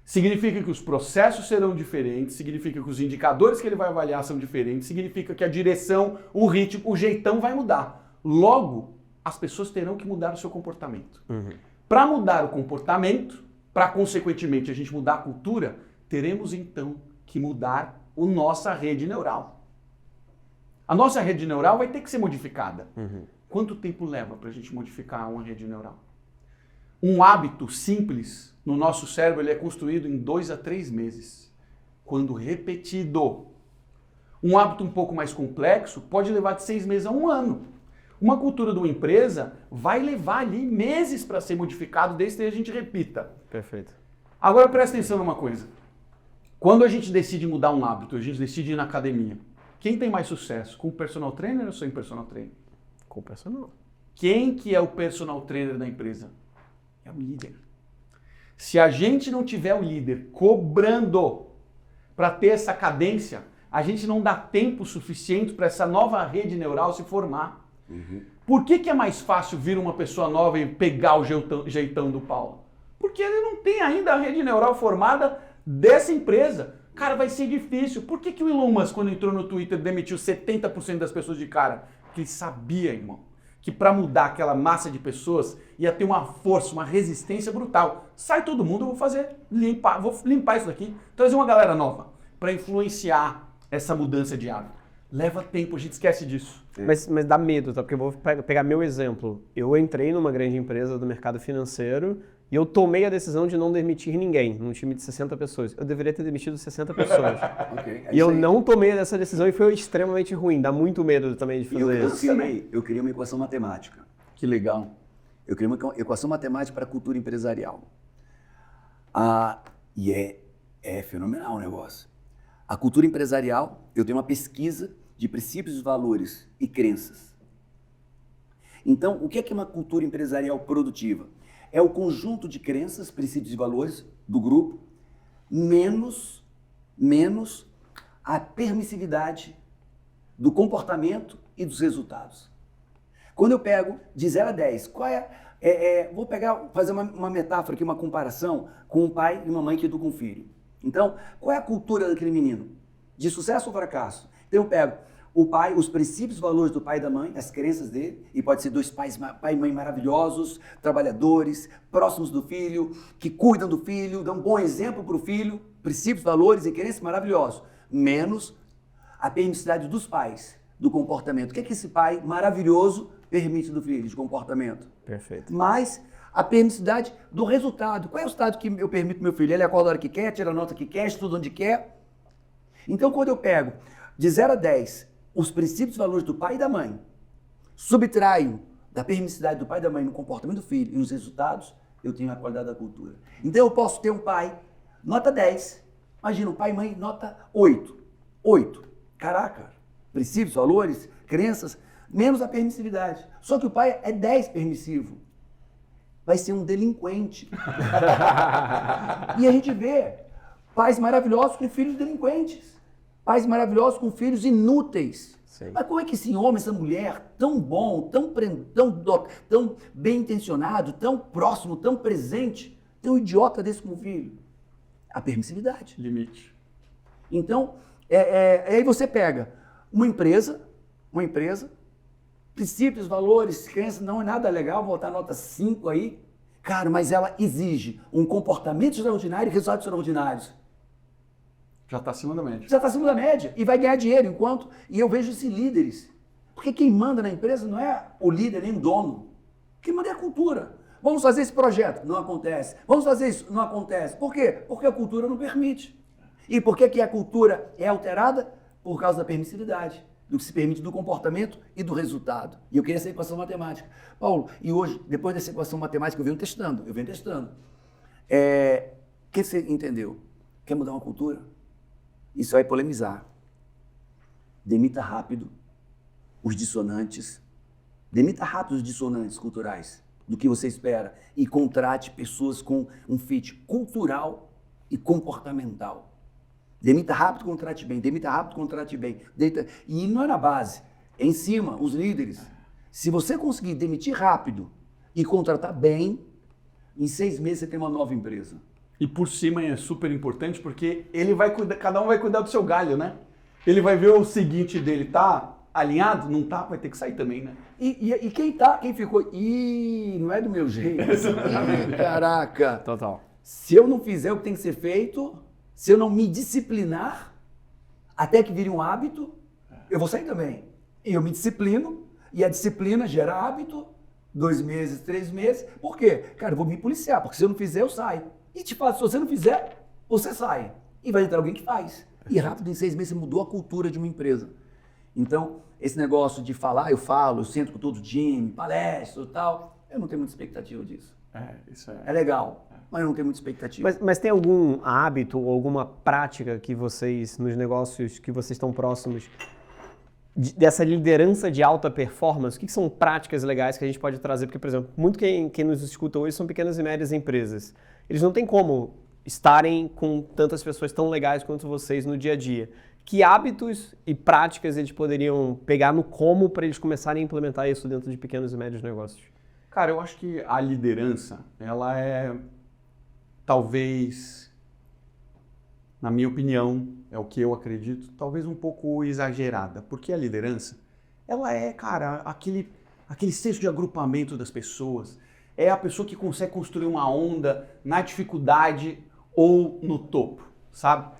Significa que os processos serão diferentes, significa que os indicadores que ele vai avaliar são diferentes, significa que a direção, o ritmo, o jeitão vai mudar. Logo, as pessoas terão que mudar o seu comportamento. Para mudar o comportamento, para consequentemente a gente mudar a cultura, teremos então que mudar a nossa rede neural. A nossa rede neural vai ter que ser modificada. Quanto tempo leva para a gente modificar uma rede neural? Um hábito simples no nosso cérebro ele é construído em 2 a 3 meses, quando repetido. Um hábito um pouco mais complexo pode levar de 6 meses a 1 ano. Uma cultura de uma empresa vai levar ali meses para ser modificado, desde que a gente repita. Perfeito. Agora presta atenção numa coisa. Quando a gente decide mudar um hábito, a gente decide ir na academia, quem tem mais sucesso? Com o personal trainer ou sem personal trainer? Com o personal. Quem que é o personal trainer da empresa? É o líder. Se a gente não tiver o líder cobrando para ter essa cadência, a gente não dá tempo suficiente para essa nova rede neural se formar. Por que é mais fácil vir uma pessoa nova e pegar o jeitão do Paulo? Porque ele não tem ainda a rede neural formada dessa empresa. Cara, vai ser difícil. Por que o Elon Musk, quando entrou no Twitter, demitiu 70% das pessoas de cara? Porque ele sabia, irmão, que para mudar aquela massa de pessoas ia ter uma força, uma resistência brutal. Sai todo mundo, eu vou limpar isso daqui, trazer uma galera nova para influenciar essa mudança de hábito. Leva tempo, a gente esquece disso. Mas dá medo, tá? Porque eu vou pegar meu exemplo. Eu entrei numa grande empresa do mercado financeiro e eu tomei a decisão de não demitir ninguém num time de 60 pessoas. Eu deveria ter demitido 60 pessoas. E eu não tomei essa decisão e foi extremamente ruim. Dá muito medo também de fazer isso. Eu criei uma equação matemática. Que legal. Eu criei uma equação matemática para a cultura empresarial. E é fenomenal o negócio. A cultura empresarial, eu tenho uma pesquisa de princípios, valores e crenças. Então, o que é uma cultura empresarial produtiva? É o conjunto de crenças, princípios e valores do grupo, menos a permissividade do comportamento e dos resultados. Quando eu pego de 0 a 10, vou fazer uma metáfora aqui, uma comparação com um pai e uma mãe que educam um filho. Então, qual é a cultura daquele menino? De sucesso ou fracasso? Então eu pego o pai, os princípios e valores do pai e da mãe, as crenças dele, e pode ser 2 pai e mãe maravilhosos, trabalhadores, próximos do filho, que cuidam do filho, dão um bom exemplo para o filho, princípios, valores e crenças maravilhosos, menos a permissividade dos pais, do comportamento. O que é que esse pai maravilhoso permite do filho, de comportamento? Perfeito. Mas a permissividade do resultado. Qual é o resultado que eu permito pro meu filho? Ele acorda a hora que quer, tira a nota que quer, estuda onde quer. Então, quando eu pego de 0 a 10 os princípios e valores do pai e da mãe, subtraio da permissividade do pai e da mãe no comportamento do filho e nos resultados, eu tenho a qualidade da cultura. Então, eu posso ter um pai nota 10, imagina um pai e mãe nota 8. 8. Caraca, princípios, valores, crenças, menos a permissividade. Só que o pai é 10 permissivo. Vai ser um delinquente. E a gente vê pais maravilhosos com filhos delinquentes. Pais maravilhosos com filhos inúteis. Sim. Mas como é que esse homem, essa mulher, tão bom, tão bem intencionado, tão próximo, tão presente, tem um idiota desse com filho? A permissividade. Limite. Então, aí você pega uma empresa, princípios, valores, crenças, não é nada legal, vou botar nota 5 aí. Cara, mas ela exige um comportamento extraordinário e resultados extraordinários. Já está acima da média. Já está acima da média e vai ganhar dinheiro e eu vejo esses líderes. Porque quem manda na empresa não é o líder nem o dono. Quem manda é a cultura. Vamos fazer esse projeto, não acontece. Vamos fazer isso, não acontece. Por quê? Porque a cultura não permite. E por que a cultura é alterada? Por causa da permissividade, do que se permite do comportamento e do resultado. E eu queria essa equação matemática. Paulo, e hoje, depois dessa equação matemática, eu venho testando. O que você entendeu? Quer mudar uma cultura? Isso vai polemizar. Demita rápido os dissonantes. Demita rápido os dissonantes culturais do que você espera e contrate pessoas com um fit cultural e comportamental. Demita rápido, contrate bem. Demita rápido, contrate bem. E não é na base, é em cima, os líderes. Se você conseguir demitir rápido e contratar bem, Em 6 meses você tem uma nova empresa. E por cima é super importante porque ele vai cuidar, cada um vai cuidar do seu galho, né? Ele vai ver o seguinte dele, tá alinhado? Não tá, vai ter que sair também, né? E quem ficou, não é do meu jeito. Ih, caraca. Total. Se eu não fizer o que tem que ser feito, se eu não me disciplinar, até que vire um hábito, eu vou sair também. E eu me disciplino, e a disciplina gera hábito, 2 meses, 3 meses. Por quê? Cara, eu vou me policiar, porque se eu não fizer, eu saio. E te falo, se você não fizer, você sai. E vai entrar alguém que faz. E rápido, em 6 meses, você mudou a cultura de uma empresa. Então, esse negócio de falar, eu sento com todo o time, palestro e tal, eu não tenho muita expectativa disso. Isso é. É legal, mas eu não tenho muita expectativa. Mas tem algum hábito ou alguma prática que vocês, nos negócios que vocês estão próximos, dessa liderança de alta performance, o que são práticas legais que a gente pode trazer? Porque, por exemplo, muito quem nos escuta hoje são pequenas e médias empresas. Eles não têm como estarem com tantas pessoas tão legais quanto vocês no dia a dia. Que hábitos e práticas eles poderiam pegar no como para eles começarem a implementar isso dentro de pequenos e médios negócios? Cara, eu acho que a liderança, ela é, talvez, na minha opinião, é o que eu acredito, talvez um pouco exagerada. Porque a liderança, ela é, cara, aquele senso de agrupamento das pessoas. É a pessoa que consegue construir uma onda na dificuldade ou no topo, sabe?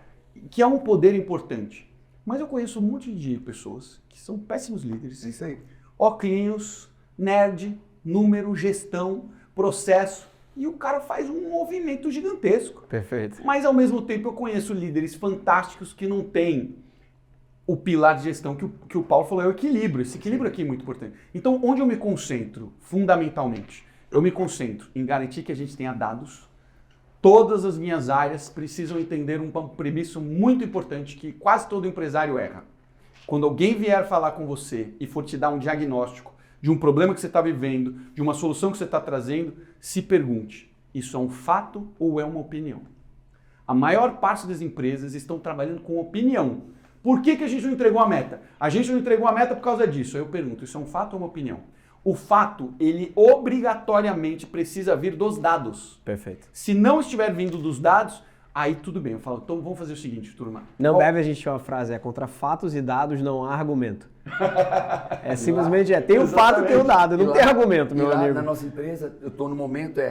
Que é um poder importante. Mas eu conheço um monte de pessoas que são péssimos líderes. É isso aí. Óculos, nerd, número, gestão, processo. E o cara faz um movimento gigantesco. Perfeito. Mas ao mesmo tempo eu conheço líderes fantásticos que não têm o pilar de gestão que o Paulo falou, é o equilíbrio. Esse equilíbrio aqui é muito importante. Então, onde eu me concentro, fundamentalmente? Eu me concentro em garantir que a gente tenha dados. Todas as minhas áreas precisam entender um premisso muito importante que quase todo empresário erra. Quando alguém vier falar com você e for te dar um diagnóstico de um problema que você está vivendo, de uma solução que você está trazendo, se pergunte, isso é um fato ou é uma opinião? A maior parte das empresas estão trabalhando com opinião. Por que a gente não entregou a meta? A gente não entregou a meta por causa disso. Aí eu pergunto, isso é um fato ou uma opinião? O fato, ele obrigatoriamente precisa vir dos dados. Perfeito. Se não estiver vindo dos dados, aí tudo bem. Eu falo, então vamos fazer o seguinte, turma. Não deve a gente tinha uma frase, contra fatos e dados não há argumento. É simplesmente, tem o fato e tem o dado, não tem argumento, meu amigo. Na nossa empresa, eu estou no momento,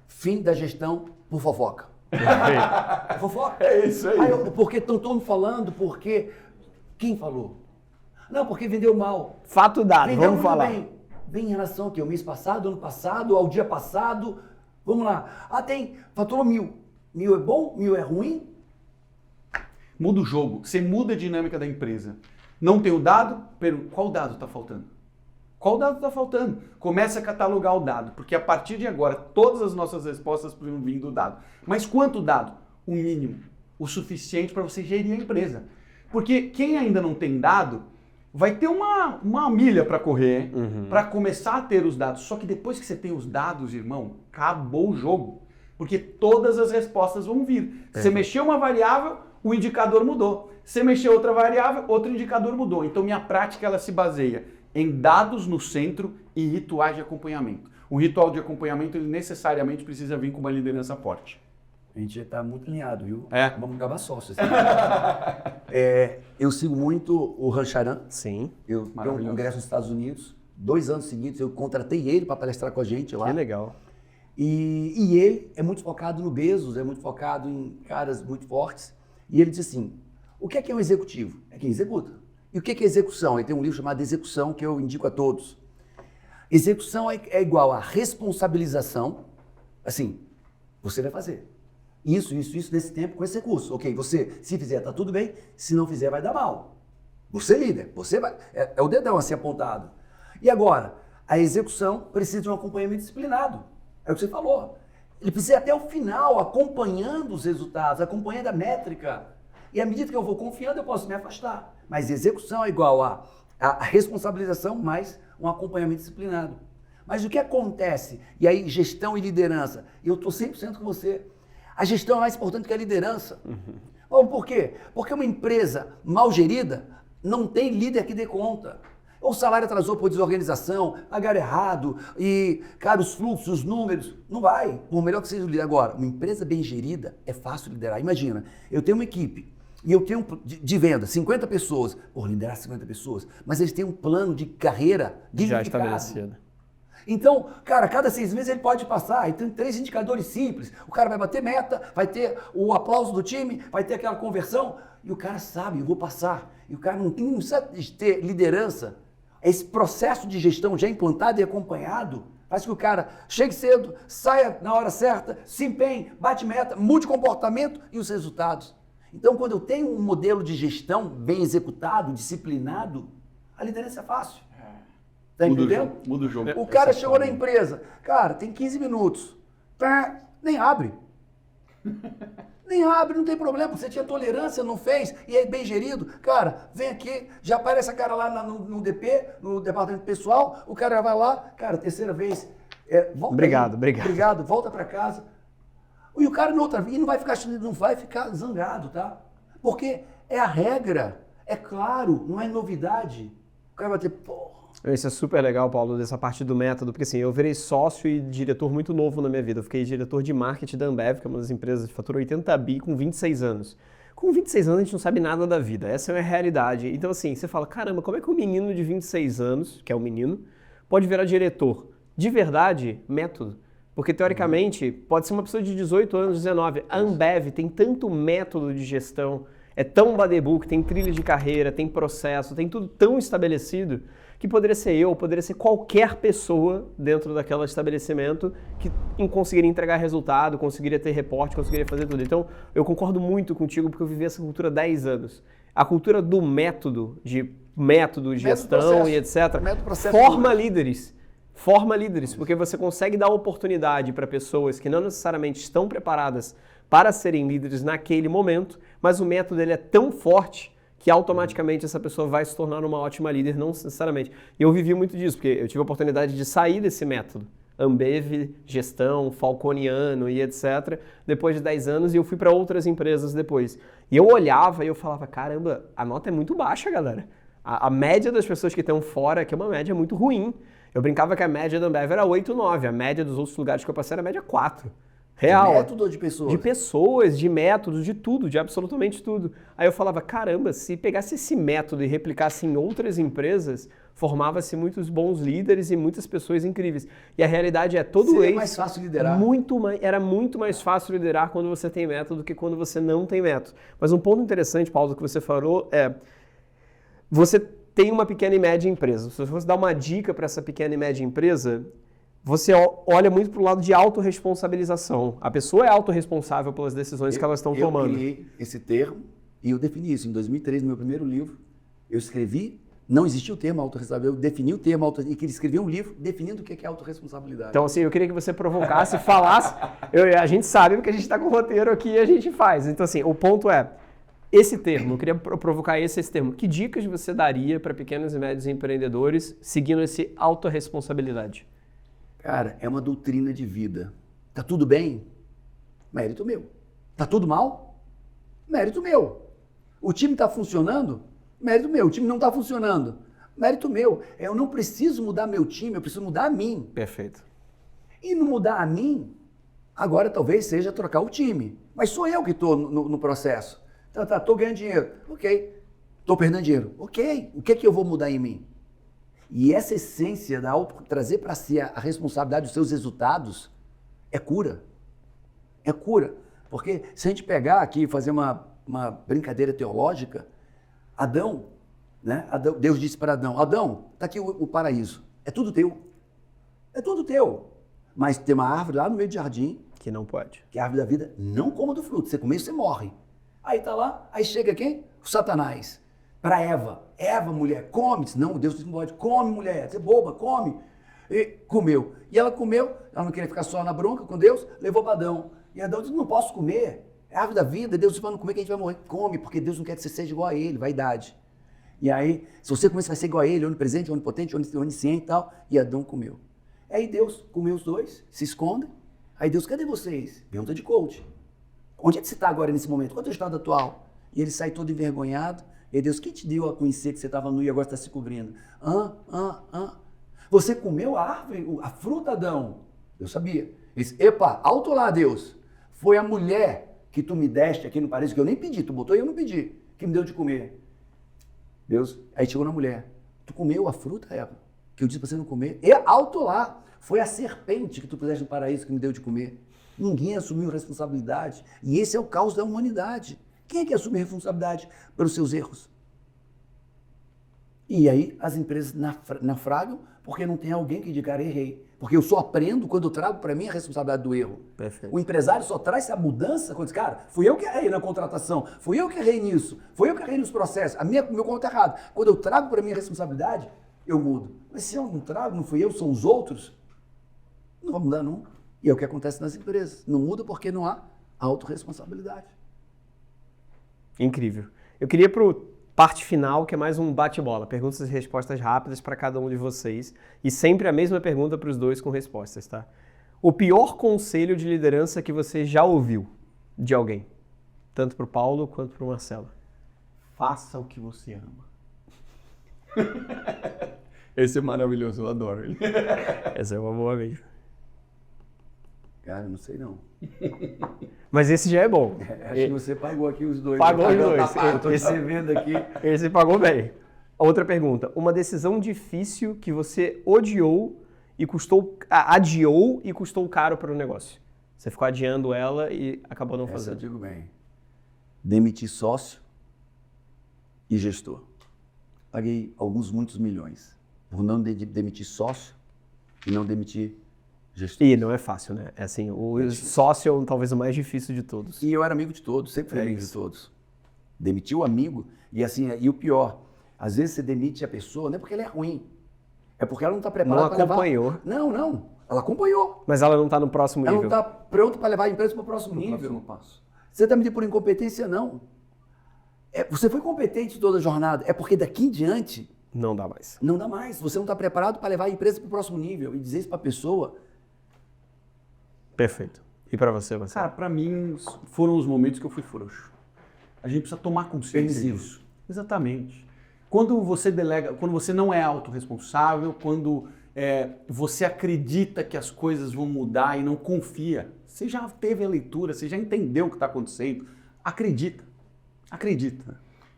fim da gestão por fofoca. Perfeito. Fofoca. É isso aí. Porque estão me falando, porque... Quem falou? Não, porque vendeu mal. Fato dado, Vendeu vamos falar. Bem. Vem em relação ao quê? O mês passado, ano passado, ao dia passado. Vamos lá. Faturou 1.000. 1.000 é bom? 1.000 é ruim? Muda o jogo. Você muda a dinâmica da empresa. Não tem o dado? Qual dado está faltando? Qual dado está faltando? Começa a catalogar o dado, porque a partir de agora todas as nossas respostas precisam vir do dado. Mas quanto dado? O mínimo. O suficiente para você gerir a empresa. Porque quem ainda não tem dado vai ter uma milha para correr, para começar a ter os dados. Só que depois que você tem os dados, irmão, acabou o jogo. Porque todas as respostas vão vir. Você mexeu uma variável, o indicador mudou. Você mexeu outra variável, outro indicador mudou. Então minha prática ela se baseia em dados no centro e rituais de acompanhamento. O ritual de acompanhamento ele necessariamente precisa vir com uma liderança forte. A gente já está muito alinhado, viu? Vamos acabar sócios. Eu sigo muito o Rancharan. Sim. Eu tenho um congresso nos Estados Unidos. 2 anos seguidos eu contratei ele para palestrar com a gente lá. Que legal. E ele é muito focado no Bezos, é muito focado em caras muito fortes. E ele diz assim, o que é um executivo? É quem executa. E o que é execução? Ele tem um livro chamado Execução que eu indico a todos. Execução é igual a responsabilização. Assim, você vai fazer. Isso nesse tempo com esse recurso. Ok, você, se fizer, tá tudo bem. Se não fizer, vai dar mal. Você é líder. Você vai... É o dedão assim apontado. E agora, a execução precisa de um acompanhamento disciplinado. É o que você falou. Ele precisa ir até o final, acompanhando os resultados, acompanhando a métrica. E à medida que eu vou confiando, eu posso me afastar. Mas execução é igual a responsabilização mais um acompanhamento disciplinado. Mas o que acontece? E aí, gestão e liderança. Eu estou 100% com você. A gestão é mais importante que a liderança. Bom, por quê? Porque uma empresa mal gerida não tem líder que dê conta. Ou o salário atrasou por desorganização, pagaram errado, e, cara, os fluxos, os números, não vai. Por melhor que seja liderar. Agora, uma empresa bem gerida é fácil liderar. Imagina, eu tenho uma equipe e eu tenho de venda 50 pessoas. Pô, liderar 50 pessoas. Mas eles têm um plano de carreira já estabelecido. Então, cara, cada 6 meses ele pode passar, e tem 3 indicadores simples. O cara vai bater meta, vai ter o aplauso do time, vai ter aquela conversão, e o cara sabe, eu vou passar. E o cara não precisa ter liderança. Esse processo de gestão já implantado e acompanhado faz que o cara chegue cedo, saia na hora certa, se empenhe, bate meta, mude comportamento e os resultados. Então, quando eu tenho um modelo de gestão bem executado, disciplinado, a liderança é fácil. Tá entendendo? Muda o jogo. O cara chegou na empresa, cara, tem 15 minutos, nem abre. Nem abre, não tem problema, você tinha tolerância, não fez, e é bem gerido. Cara, vem aqui, já aparece a cara lá no DP, no departamento pessoal, o cara vai lá, cara, terceira vez, volta Obrigado. Obrigado, volta para casa. E o cara não vai ficar zangado, tá? Porque é a regra, é claro, não é novidade. O cara vai ter, porra. Isso é super legal, Paulo, dessa parte do método, porque assim, eu virei sócio e diretor muito novo na minha vida. Eu fiquei diretor de marketing da Ambev, que é uma das empresas que fatura 80 bi com 26 anos. Com 26 anos a gente não sabe nada da vida, essa é a realidade. Então assim, você fala, caramba, como é que um menino de 26 anos, que é um menino, pode virar diretor? De verdade, método. Porque teoricamente pode ser uma pessoa de 18 anos, 19. A Ambev tem tanto método de gestão, é tão book, tem trilha de carreira, tem processo, tem tudo tão estabelecido que poderia ser eu, poderia ser qualquer pessoa dentro daquele estabelecimento que conseguiria entregar resultado, conseguiria ter reporte, conseguiria fazer tudo. Então, eu concordo muito contigo porque eu vivi essa cultura há 10 anos. A cultura do método, gestão e etc. Forma líderes, porque você consegue dar oportunidade para pessoas que não necessariamente estão preparadas para serem líderes naquele momento, mas o método ele é tão forte que automaticamente essa pessoa vai se tornar uma ótima líder, não necessariamente. E eu vivi muito disso, porque eu tive a oportunidade de sair desse método. Ambev, gestão, falconiano e etc. Depois de 10 anos, e eu fui para outras empresas depois. E eu olhava e eu falava, caramba, a nota é muito baixa, galera. A média das pessoas que estão fora, que é uma média muito ruim. Eu brincava que a média da Ambev era 8, 9, a média dos outros lugares que eu passei era a média 4. Real. De método ou de pessoas? De pessoas, de métodos, de tudo, de absolutamente tudo. Aí eu falava, caramba, se pegasse esse método e replicasse em outras empresas, formava-se muitos bons líderes e muitas pessoas incríveis. E a realidade é, Seria mais fácil liderar. Era muito mais fácil liderar quando você tem método do que quando você não tem método. Mas um ponto interessante, Paulo, que você falou é, você tem uma pequena e média empresa. Se você fosse dar uma dica para essa pequena e média empresa, você olha muito para o lado de autorresponsabilização. A pessoa é autorresponsável pelas decisões que elas estão tomando. Eu criei esse termo e eu defini isso. Em 2003, no meu primeiro livro, eu escrevi, não existia o termo autorresponsabilidade, eu defini o termo autorresponsabilidade, e que ele escreveu um livro definindo o que é autorresponsabilidade. Então, assim, eu queria que você provocasse, falasse. A gente sabe porque a gente está com o roteiro aqui e a gente faz. Então, assim, o ponto é, esse termo, eu queria provocar esse termo. Que dicas você daria para pequenos e médios empreendedores seguindo esse autorresponsabilidade? Cara, é uma doutrina de vida. Tá tudo bem? Mérito meu. Tá tudo mal? Mérito meu. O time tá funcionando? Mérito meu. O time não tá funcionando? Mérito meu. Eu não preciso mudar meu time, eu preciso mudar a mim. Perfeito. E não mudar a mim, agora talvez seja trocar o time. Mas sou eu que estou no processo. Tá, tô ganhando dinheiro. Ok. Tô perdendo dinheiro. Ok. O que é que eu vou mudar em mim? E essa essência da trazer para si a responsabilidade dos seus resultados é cura. É cura. Porque se a gente pegar aqui e fazer uma brincadeira teológica, Adão, Deus disse para Adão, Adão, está aqui o paraíso, é tudo teu. É tudo teu. Mas tem uma árvore lá no meio do jardim. Que não pode. Que é a árvore da vida, não coma do fruto. Você comer, você morre. Aí tá lá, aí chega quem? O Satanás. Para Eva, mulher, come. Não, Deus disse, não pode. Come, mulher, você é boba, come. E comeu. E ela comeu, ela não queria ficar só na bronca com Deus, levou para Adão. E Adão disse, não posso comer. É a árvore da vida, Deus disse, não comer que a gente vai morrer. Come, porque Deus não quer que você seja igual a ele, vaidade. E aí, se você comer, você vai ser igual a ele, onipresente, onipotente, onisciente e tal. E Adão comeu. Aí Deus comeu os dois, se esconde. Aí Deus, cadê vocês? Pergunta de coach. Onde é que você está agora nesse momento? Qual é o teu estado atual? E ele sai todo envergonhado. E Deus, quem te deu a conhecer que você estava nu e agora está se cobrindo? Você comeu a árvore, a fruta, Adão? Eu sabia. Ele disse, epa, alto lá, Deus. Foi a mulher que tu me deste aqui no paraíso, que eu nem pedi, tu botou e eu não pedi, que me deu de comer. Deus, aí chegou na mulher. Tu comeu a fruta, Eva? Que eu disse para você não comer? E alto lá. Foi a serpente que tu puseste no paraíso que me deu de comer. Ninguém assumiu responsabilidade. E esse é o caos da humanidade. Quem é que assume responsabilidade pelos seus erros? E aí as empresas naufragam porque não tem alguém que diga, cara, errei. Porque eu só aprendo quando eu trago para mim a responsabilidade do erro. Perfeito. O empresário só traz essa mudança quando diz, cara, fui eu que errei na contratação, fui eu que errei nisso, fui eu que errei nos processos, meu conto é errado. Quando eu trago para mim a responsabilidade, eu mudo. Mas se eu não trago, não fui eu, são os outros, não vai mudar não. E é o que acontece nas empresas. Não muda porque não há autorresponsabilidade. Incrível. Eu queria para parte final, que é mais um bate-bola, perguntas e respostas rápidas para cada um de vocês, e sempre a mesma pergunta para os dois com respostas, tá? O pior conselho de liderança que você já ouviu de alguém, tanto para o Paulo quanto para o Marcelo. Faça o que você ama. Esse é maravilhoso, eu adoro ele. Essa é uma boa mesmo. Cara, não sei não. Mas esse já é bom. Acho que você pagou aqui os dois. Pagou os dois. Eu tô te vendo aqui. Esse pagou bem. Outra pergunta. Uma decisão difícil que você adiou e custou caro para o negócio. Você ficou adiando ela e acabou não fazendo. Essa eu digo bem. Demitir sócio e gestor. Paguei muitos milhões por não demitir sócio e não demitir gestor. E não é fácil, né? É assim, o sócio é talvez o mais difícil de todos. E eu era amigo de todos, sempre fui amigo de todos. Demitir o amigo e assim, e o pior, às vezes você demite a pessoa, não é porque ela é ruim, é porque ela não está preparada para levar. Não acompanhou. Não, ela acompanhou. Mas ela não está no próximo nível. Ela não está pronta para levar a empresa para o próximo nível. Próximo passo. Você está medindo por incompetência, não. Você foi competente toda a jornada, é porque daqui em diante... Não dá mais. Não dá mais, você não está preparado para levar a empresa para o próximo nível e dizer isso para a pessoa... Perfeito. E para você, Marcelo? Cara, para mim foram os momentos que eu fui frouxo. A gente precisa tomar consciência disso. Exatamente. Quando você delega, quando você não é autorresponsável, quando você acredita que as coisas vão mudar e não confia, você já teve a leitura, você já entendeu o que está acontecendo, acredita.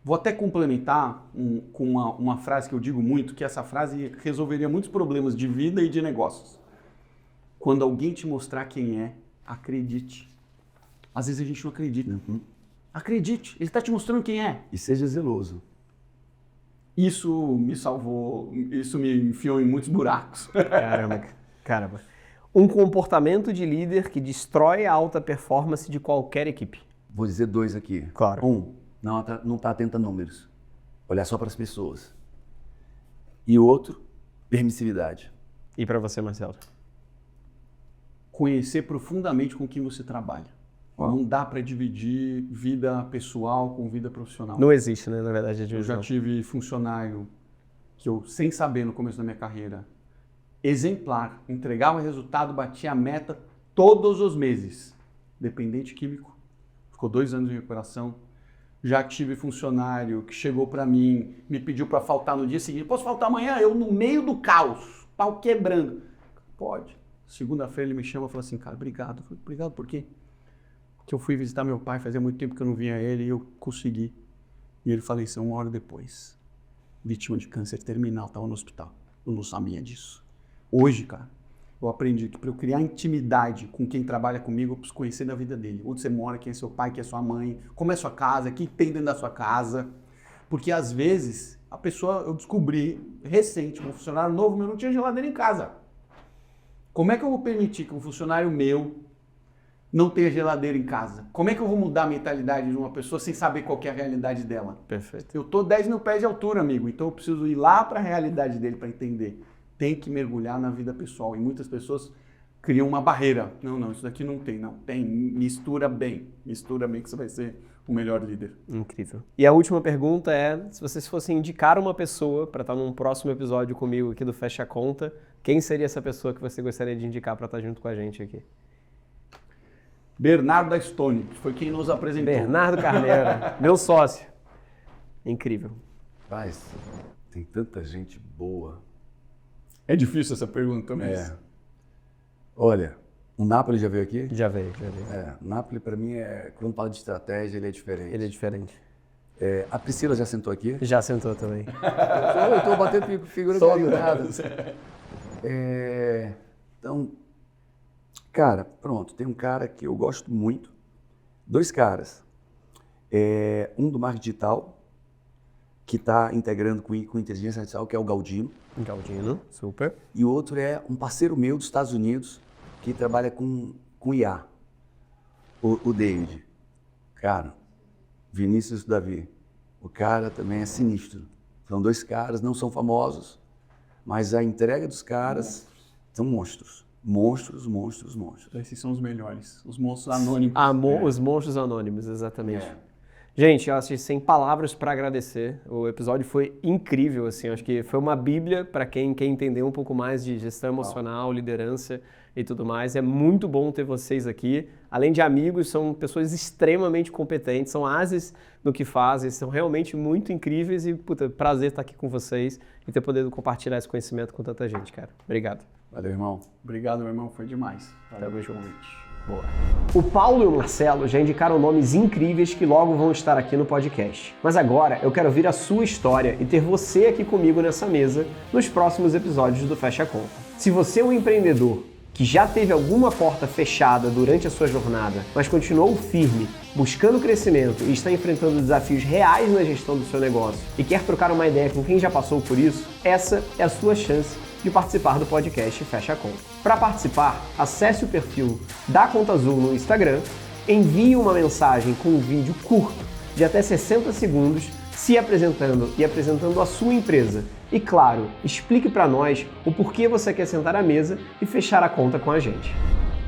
Vou até complementar com uma frase que eu digo muito, que essa frase resolveria muitos problemas de vida e de negócios. Quando alguém te mostrar quem é, acredite. Às vezes a gente não acredita. Uhum. Acredite, ele está te mostrando quem é. E seja zeloso. Isso me salvou, isso me enfiou em muitos buracos. Caramba. Um comportamento de líder que destrói a alta performance de qualquer equipe. Vou dizer 2 aqui. Claro. Não está atento a números. Olhar só para as pessoas. E o outro, permissividade. E para você, Marcelo? Conhecer profundamente com quem você trabalha. Não dá para dividir vida pessoal com vida profissional. Não existe, né, na verdade, a divisão. Eu já tive funcionário que eu, sem saber no começo da minha carreira, exemplar, entregava resultado, batia a meta todos os meses. Dependente químico, ficou 2 anos em recuperação. Já tive funcionário que chegou para mim, me pediu para faltar no dia seguinte. Posso faltar amanhã? Eu no meio do caos, pau quebrando. Pode. Segunda-feira ele me chama e fala assim, cara, obrigado. Eu falei, obrigado por quê? Porque eu fui visitar meu pai, fazia muito tempo que eu não via ele e eu consegui. E ele faleceu 1 hora depois. Vítima de câncer terminal, estava no hospital. Eu não sabia disso. Hoje, cara, eu aprendi que para eu criar intimidade com quem trabalha comigo, eu preciso conhecer da vida dele. Onde você mora, quem é seu pai, quem é sua mãe, como é sua casa, o que tem dentro da sua casa. Porque às vezes, a pessoa, eu descobri recente, um funcionário novo meu não tinha geladeira em casa. Como é que eu vou permitir que um funcionário meu não tenha geladeira em casa? Como é que eu vou mudar a mentalidade de uma pessoa sem saber qual que é a realidade dela? Perfeito. Eu tô 10 mil pés de altura, amigo, então eu preciso ir lá para a realidade dele para entender. Tem que mergulhar na vida pessoal. E muitas pessoas criam uma barreira. Não, isso daqui não tem. Não, tem. Mistura bem que você vai ser o melhor líder. Incrível. E a última pergunta é, se vocês fossem indicar uma pessoa para estar num próximo episódio comigo aqui do Fecha a Conta, quem seria essa pessoa que você gostaria de indicar para estar junto com a gente aqui? Bernardo da Stone, que foi quem nos apresentou. Bernardo Carneiro, meu sócio. Incrível. Rapaz, tem tanta gente boa. É difícil essa pergunta, mas... É. Olha, o Napoli já veio aqui? Já veio. O Napoli para mim quando fala de estratégia, ele é diferente. Ele é diferente. A Priscila já sentou aqui? Já sentou também. Eu tô batendo figura carinhada. Então, cara, pronto, tem um cara que eu gosto muito, 2 caras. Um do marketing digital, que está integrando com inteligência artificial, que é o Galdino. Galdino, super. E o outro é um parceiro meu dos Estados Unidos, que trabalha com IA, o David. Cara, Vinícius Davi, o cara também é sinistro. São 2 caras, não são famosos, mas a entrega dos caras são monstros. Monstros. Esses são os melhores, os monstros anônimos. Os monstros anônimos, exatamente. Gente, eu acho que sem palavras para agradecer. O episódio foi incrível, assim. Eu acho que foi uma bíblia para quem quer entender um pouco mais de gestão emocional, liderança e tudo mais. É muito bom ter vocês aqui. Além de amigos, são pessoas extremamente competentes, são ases no que fazem, são realmente muito incríveis e, puta, prazer estar aqui com vocês e ter podido compartilhar esse conhecimento com tanta gente, cara. Obrigado. Valeu, irmão. Obrigado, meu irmão, foi demais. Tamo junto. Boa. O Paulo e o Marcelo já indicaram nomes incríveis que logo vão estar aqui no podcast. Mas agora eu quero ouvir a sua história e ter você aqui comigo nessa mesa nos próximos episódios do Fecha a Conta. Se você é um empreendedor que já teve alguma porta fechada durante a sua jornada, mas continuou firme, buscando crescimento e está enfrentando desafios reais na gestão do seu negócio e quer trocar uma ideia com quem já passou por isso, essa é a sua chance de participar do podcast Fecha a Conta. Para participar, acesse o perfil da Conta Azul no Instagram, envie uma mensagem com um vídeo curto de até 60 segundos se apresentando e apresentando a sua empresa. E claro, explique para nós o porquê você quer sentar à mesa e fechar a conta com a gente.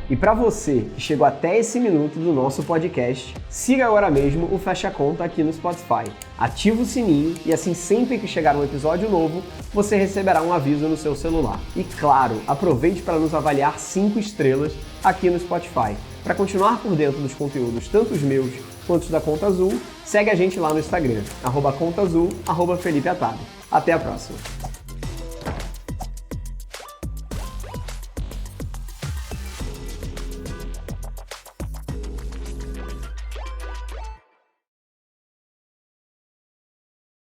E para você que chegou até esse minuto do nosso podcast, siga agora mesmo o Fecha a Conta aqui no Spotify. Ativa o sininho e assim sempre que chegar um episódio novo, você receberá um aviso no seu celular. E claro, aproveite para nos avaliar 5 estrelas aqui no Spotify. Para continuar por dentro dos conteúdos, tanto os meus quanto os da Conta Azul, segue a gente lá no Instagram, @contaazul, @Felipe Atado. Até a próxima!